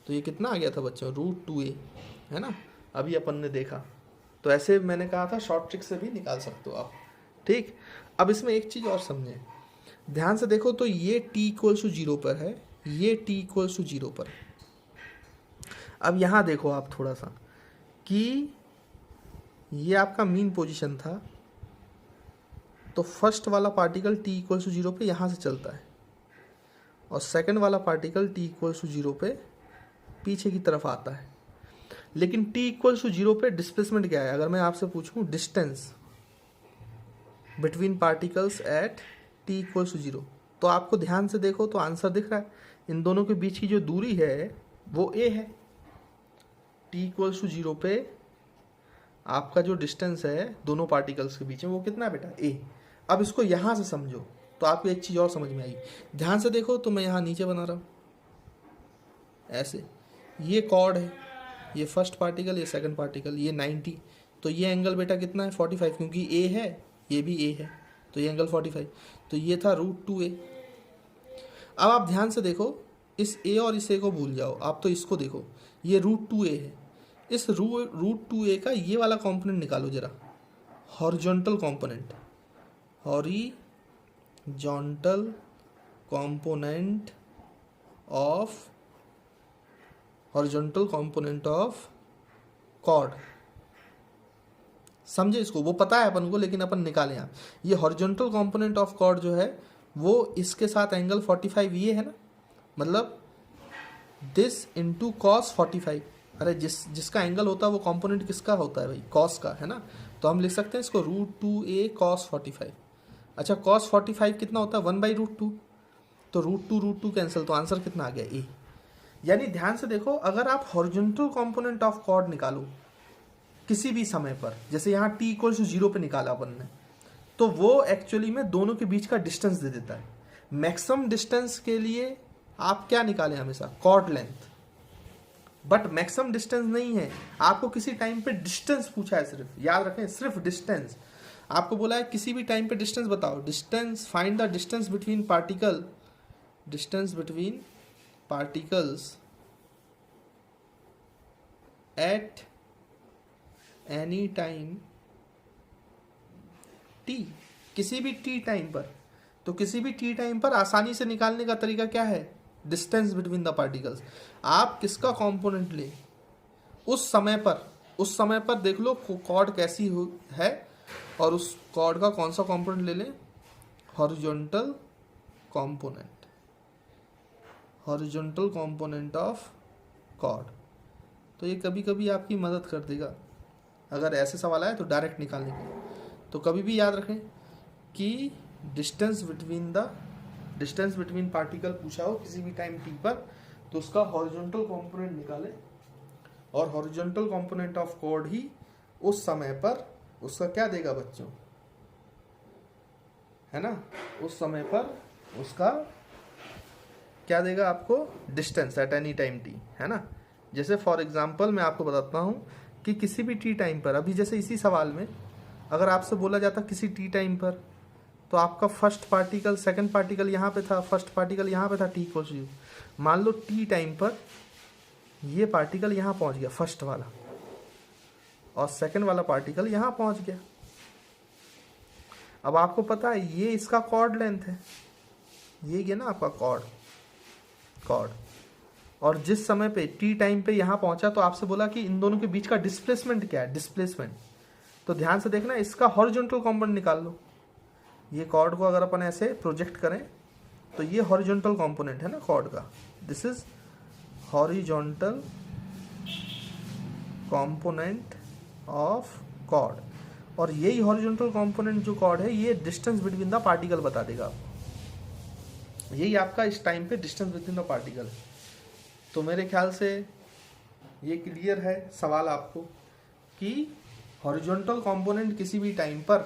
तो ये कितना आ गया था बच्चों, √2a, है ना। अभी अपन ने देखा, तो ऐसे मैंने कहा था शॉर्ट ट्रिक से भी निकाल सकते हो आप, ठीक। अब इसमें एक चीज़ और समझें, ध्यान से देखो, तो ये t=0 पर है, ये t=0 पर है। अब यहाँ देखो आप थोड़ा सा कि ये आपका मीन पोजीशन था, तो फर्स्ट वाला पार्टिकल t=0 पे यहाँ से चलता है, और सेकंड वाला पार्टिकल t=0 पे पीछे की तरफ आता है। लेकिन t=0 पे डिस्प्लेसमेंट क्या है, अगर मैं आपसे पूछूं distance between particles eight t=0, तो आपको ध्यान से देखो तो आंसर दिख रहा है, इन दोनों के बीच की जो दूरी है वो a है। t=0 पे आपका जो डिस्टेंस है दोनों पार्टिकल्स के बीच में वो कितना है बेटा, a। अब इसको यहाँ से समझो तो आपको एक चीज़ और समझ में आई, ध्यान से देखो, तो मैं यहाँ नीचे बना रहा हूँ ऐसे, ये कॉर्ड है, ये फर्स्ट पार्टिकल, ये सेकंड पार्टिकल, ये 90, तो ये एंगल बेटा कितना है 45, क्योंकि a है, ये भी a है, तो ये एंगल 45, तो ये था √2a। अब आप ध्यान से देखो, इस a और इस a को भूल जाओ, आप तो इसको देखो, ये √2a है, इस √2a का ये वाला कंपोनेंट निकालो जरा, horizontal component, horizontal component of chord, समझे इसको, वो पता है अपन को, लेकिन अपन निकाले यहाँ। ये हॉरिजॉन्टल कंपोनेंट ऑफ कॉर्ड जो है वो इसके साथ एंगल 45 ये है ना, मतलब दिस इंटू cos 45। अरे जिसका एंगल होता है वो कंपोनेंट किसका होता है भाई, cos का, है ना। तो हम लिख सकते हैं इसको √2a cos 45। अच्छा cos 45 कितना होता है, 1/√2, तो √2 कैंसिल, तो आंसर कितना आ गया, a। यानी ध्यान से देखो, अगर आप हॉरिजॉन्टल कंपोनेंट ऑफ कॉर्ड निकालो किसी भी समय पर, जैसे यहाँ t=0 पे निकाला अपन ने, तो वो एक्चुअली में दोनों के बीच का डिस्टेंस दे देता है। मैक्सिमम डिस्टेंस के लिए आप क्या निकालें हमेशा, chord length, but maximum distance नहीं है, आपको किसी टाइम पे डिस्टेंस पूछा है, सिर्फ याद रखें, सिर्फ डिस्टेंस आपको बोला है, किसी भी टाइम पे डिस्टेंस बताओ, distance, find the distance between particle, distance between particles at any time t, किसी भी t टाइम पर। तो किसी भी t टाइम पर आसानी से निकालने का तरीका क्या है, डिस्टेंस बिटवीन द पार्टिकल्स। आप किसका कंपोनेंट ले उस समय पर देख लो कॉर्ड कैसी है, और उस कॉर्ड का कौन सा कंपोनेंट ले लें, हॉरिजॉन्टल कंपोनेंट ऑफ कॉर्ड। तो ये कभी कभी आपकी मदद कर देगा, अगर ऐसे सवाल आए तो डायरेक्ट निकालने के। तो कभी भी याद रखें कि डिस्टेंस बिटवीन पार्टिकल पूछा हो किसी भी टाइम t पर, तो उसका हॉरिजॉन्टल कंपोनेंट निकालें, और हॉरिजॉन्टल कंपोनेंट ऑफ कॉर्ड ही उस समय पर उसका क्या देगा बच्चों, है ना, उस समय पर उसका क्या देगा आपको, distance at any time t, है ना। जैसे फॉर एग्जांपल मैं आपको बताता हूँ कि किसी भी t टाइम पर, अभी जैसे इसी सवाल में अगर आपसे बोला जाता किसी t टाइम पर, तो आपका फर्स्ट पार्टिकल सेकंड पार्टिकल यहाँ पे था, फर्स्ट पार्टिकल यहाँ पे था, t=0। मान लो t टाइम पर ये पार्टिकल यहाँ पहुँच गया फर्स्ट वाला, और सेकंड वाला पार्टिकल यहाँ पहुँच गया। अब आपको पता है ये इसका कॉर्ड लेंथ है, ये गया ना आपका कॉर्ड, और जिस समय पे t टाइम पे यहाँ पहुँचा, तो आपसे बोला कि इन दोनों के बीच का डिस्प्लेसमेंट क्या है, डिस्प्लेसमेंट तो ध्यान से देखना, इसका हॉरिजॉन्टल कंपोनेंट निकाल लो। ये कॉर्ड को अगर अपन ऐसे प्रोजेक्ट करें तो ये हॉरिजॉन्टल कंपोनेंट है ना कॉर्ड का, this is horizontal component of chord. और यही हॉरिजॉन्टल कंपोनेंट जो कॉर्ड है ये डिस्टेंस बिटवीन द पार्टिकल बता देगा आपको। यही आपका इस टाइम पे डिस्टेंस बिटवीन द पार्टिकल। तो मेरे ख्याल से ये क्लियर है सवाल आपको कि हॉरिजॉन्टल कंपोनेंट किसी भी टाइम पर,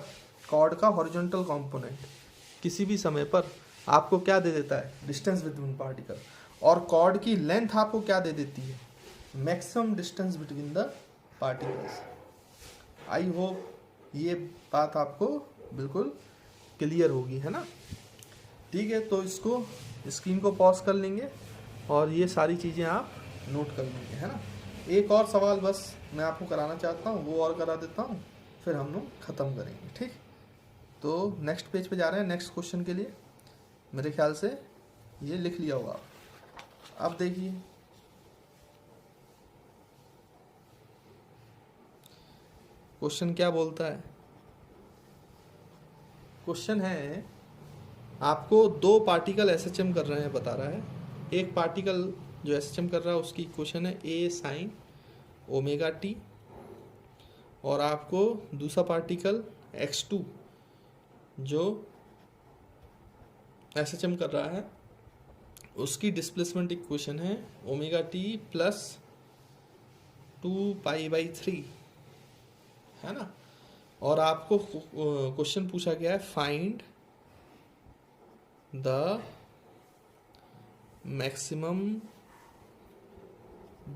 कॉर्ड का हॉरिजॉन्टल कंपोनेंट किसी भी समय पर आपको क्या दे देता है, डिस्टेंस बिटवीन पार्टिकल। और कॉर्ड की लेंथ आपको क्या दे देती है, maximum distance between the particles. I hope ये बात आपको बिल्कुल क्लियर होगी, है ना। ठीक है, तो इसको स्क्रीन को पॉज कर लेंगे और ये सारी चीज़ें आप नोट कर लेंगे, है ना। एक और सवाल बस मैं आपको कराना चाहता हूँ, वो और करा देता हूँ, फिर हम लोग ख़त्म करेंगे। ठीक, तो नेक्स्ट पेज पे जा रहे हैं, नेक्स्ट क्वेश्चन के लिए। मेरे ख्याल से ये लिख लिया होगा। अब देखिए, क्वेश्चन क्या बोलता है। क्वेश्चन है, आपको दो पार्टिकल एसएचएम कर रहे हैं बता रहा है। एक पार्टिकल जो एसएचएम कर रहा है उसकी इक्वेशन है ए साइन ओमेगा टी, और आपको दूसरा पार्टिकल x2 जो एसएचएम कर रहा है उसकी डिस्प्लेसमेंट इक्वेशन है ओमेगा टी प्लस 2π/3, है ना। और आपको क्वेश्चन पूछा गया है find the maximum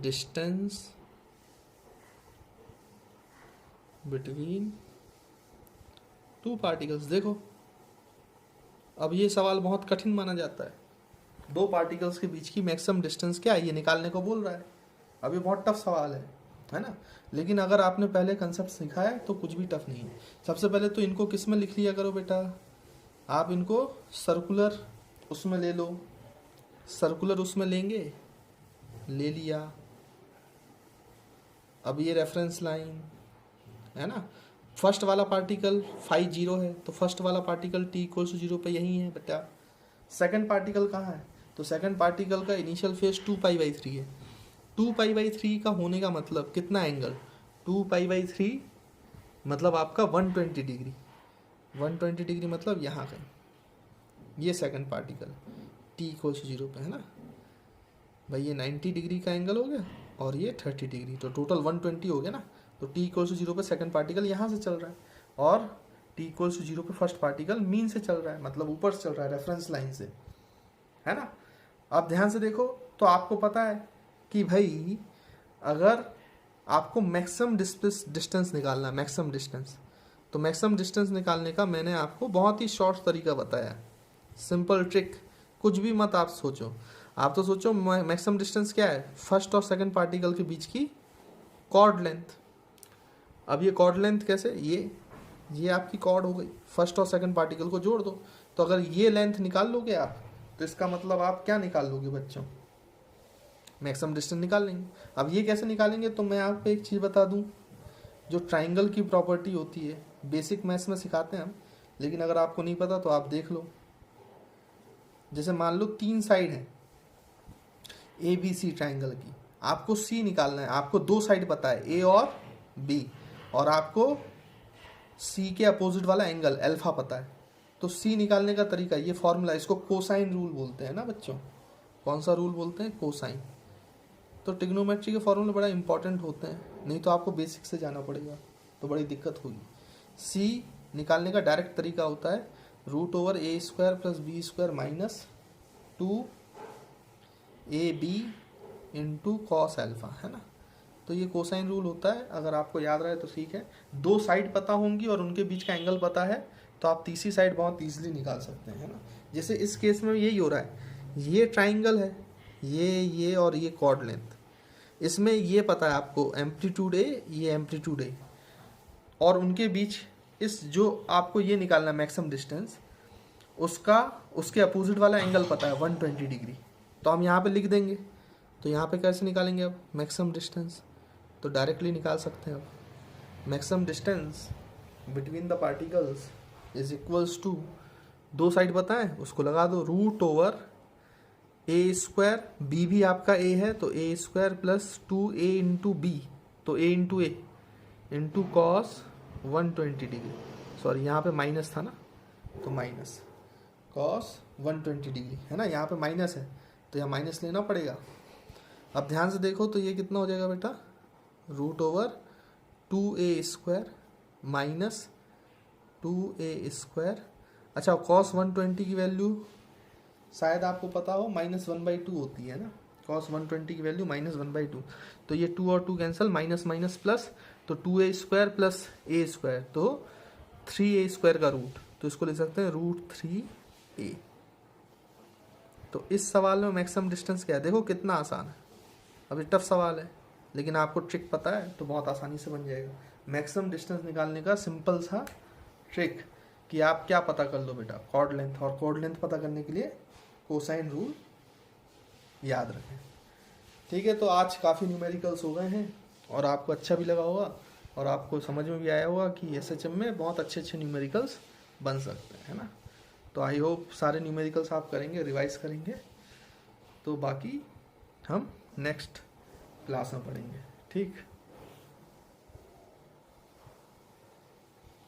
distance between two particles. देखो, अब ये सवाल बहुत कठिन माना जाता है। दो पार्टिकल्स के बीच की मैक्सिमम डिस्टेंस क्या है ये निकालने को बोल रहा है। अब ये बहुत टफ सवाल है ना। लेकिन अगर आपने पहले कंसेप्ट सीखा है तो कुछ भी टफ नहीं है। सबसे पहले तो इनको किस में लिख लिया करो बेटा, आप इनको सर्कुलर उसमें ले लो। सर्कुलर उसमें लेंगे, ले लिया। अब ये रेफरेंस लाइन है ना। फर्स्ट वाला पार्टिकल फाई 0 है तो फर्स्ट वाला पार्टिकल t इक्वल टू 0 पे यही है बेटा। सेकंड पार्टिकल कहाँ है, तो सेकंड पार्टिकल का इनिशियल फेज 2π/3 है। 2π/3 का होने का मतलब कितना एंगल, 2π/3 मतलब आपका 120 डिग्री। 120 डिग्री मतलब यहाँ का ये second particle t equal to 0 पे, है ना भाई। ये 90 डिग्री का एंगल हो गया और ये 30 डिग्री, तो टोटल 120 हो गया ना। तो t इक्वल टू 0 पे सेकंड पार्टिकल यहाँ से चल रहा है और t इक्वल टू 0 पे फर्स्ट पार्टिकल मीन से चल रहा है, मतलब ऊपर से चल रहा है रेफरेंस लाइन से, है ना। अब ध्यान से देखो, तो आपको पता है कि भाई अगर आपको मैक्सिमम डिस्टेंस निकालना है, मैक्सिमम डिस्टेंस, तो मैक्सिमम डिस्टेंस निकालने का मैंने आपको बहुत ही शॉर्ट तरीका बताया, सिंपल ट्रिक। कुछ भी मत आप सोचो, आप तो सोचो मैक्सिमम डिस्टेंस क्या है, फर्स्ट और सेकंड पार्टिकल के बीच की कॉर्ड लेंथ। अब ये कॉर्ड लेंथ कैसे, ये आपकी कॉर्ड हो गई, फर्स्ट और सेकंड पार्टिकल को जोड़ दो। तो अगर ये लेंथ निकाल लोगे आप, तो इसका मतलब आप क्या निकाल लोगे बच्चों, मैक्सिमम डिस्टेंस निकाल लेंगे। अब ये कैसे निकालेंगे, तो मैं आपको एक चीज़ बता दूं, जो ट्राइंगल की प्रॉपर्टी होती है, बेसिक मैथ्स में सिखाते हैं हम, लेकिन अगर आपको नहीं पता तो आप देख लो। जैसे मान लो 3 साइड है ABC ट्राइंगल की, आपको C निकालना है। आपको 2 साइड पता है, A और B, और आपको C के अपोजिट वाला एंगल अल्फा पता है। तो C निकालने का तरीका, ये फॉर्मूला, इसको कोसाइन रूल बोलते हैं ना बच्चों। कौन सा रूल बोलते हैं, कोसाइन। तो ट्रिग्नोमेट्री के फॉर्मूले बड़ा इंपॉर्टेंट होते हैं, नहीं तो आपको बेसिक से जाना पड़ेगा तो बड़ी दिक्कत होगी। C निकालने का डायरेक्ट तरीका होता है √A² + B² minus 2AB into cos alpha, है ना। तो ये कोसाइन रूल होता है, अगर आपको याद रहे तो ठीक है। 2 साइड पता होंगी और उनके बीच का एंगल पता है तो आप तीसरी साइड बहुत ईजिली निकाल सकते हैं, है ना। जैसे इस केस में यही हो रहा है, ये ट्राइंगल है, ये और ये कॉर्ड लेंथ, इसमें ये पता है आपको एम्पलीट्यूड ए, ये एम्पलीट्यूड ए, और उनके बीच इस जो आपको ये निकालना है मैक्सिमम डिस्टेंस, उसके अपोजिट वाला एंगल पता है 120 डिग्री। तो हम यहाँ पे लिख देंगे। तो यहाँ पे कैसे निकालेंगे अब मैक्सिमम डिस्टेंस, तो डायरेक्टली निकाल सकते हैं अब। Maximum distance between the particles is equals to, दो साइड बताएं उसको लगा दो, root over a square, b भी आपका ए है तो a square plus 2a into b, तो a into a into cos 120 degree, sorry यहाँ पे माइनस था ना, तो माइनस कॉस 120 डिग्री है ना, यहाँ पे माइनस है तो यहाँ माइनस लेना पड़ेगा। अब ध्यान से देखो तो ये कितना हो जाएगा बेटा, root over 2a square minus 2a square. अच्छा कॉस 120 की वैल्यू शायद आपको पता हो -1/2 होती है ना, कॉस 120 की वैल्यू -1/2, तो ये 2 और 2 कैंसिल, माइनस माइनस प्लस, तो 2a square plus a square, तो 3a स्क्वायर का रूट, तो इसको लिख सकते हैं √3a। तो इस सवाल में मैक्सिमम डिस्टेंस क्या है, देखो कितना आसान है, अभी टफ सवाल है लेकिन आपको ट्रिक पता है तो बहुत आसानी से बन जाएगा। मैक्सिमम डिस्टेंस निकालने का सिंपल सा ट्रिक कि आप क्या पता कर लो बेटा, कॉर्ड लेंथ, और कॉर्ड लेंथ पता करने के लिए कोसाइन रूल याद रखें। ठीक है, तो आज काफ़ी न्यूमेरिकल्स हो गए हैं और आपको अच्छा भी लगा होगा और आपको समझ में भी आया होगा कि एसएचएम में बहुत अच्छे अच्छे न्यूमेरिकल्स बन सकते हैं, है ना। तो आई होप सारे न्यूमेरिकल्स आप करेंगे, रिवाइज करेंगे, तो बाकी हम नेक्स्ट क्लास में पढ़ेंगे। ठीक।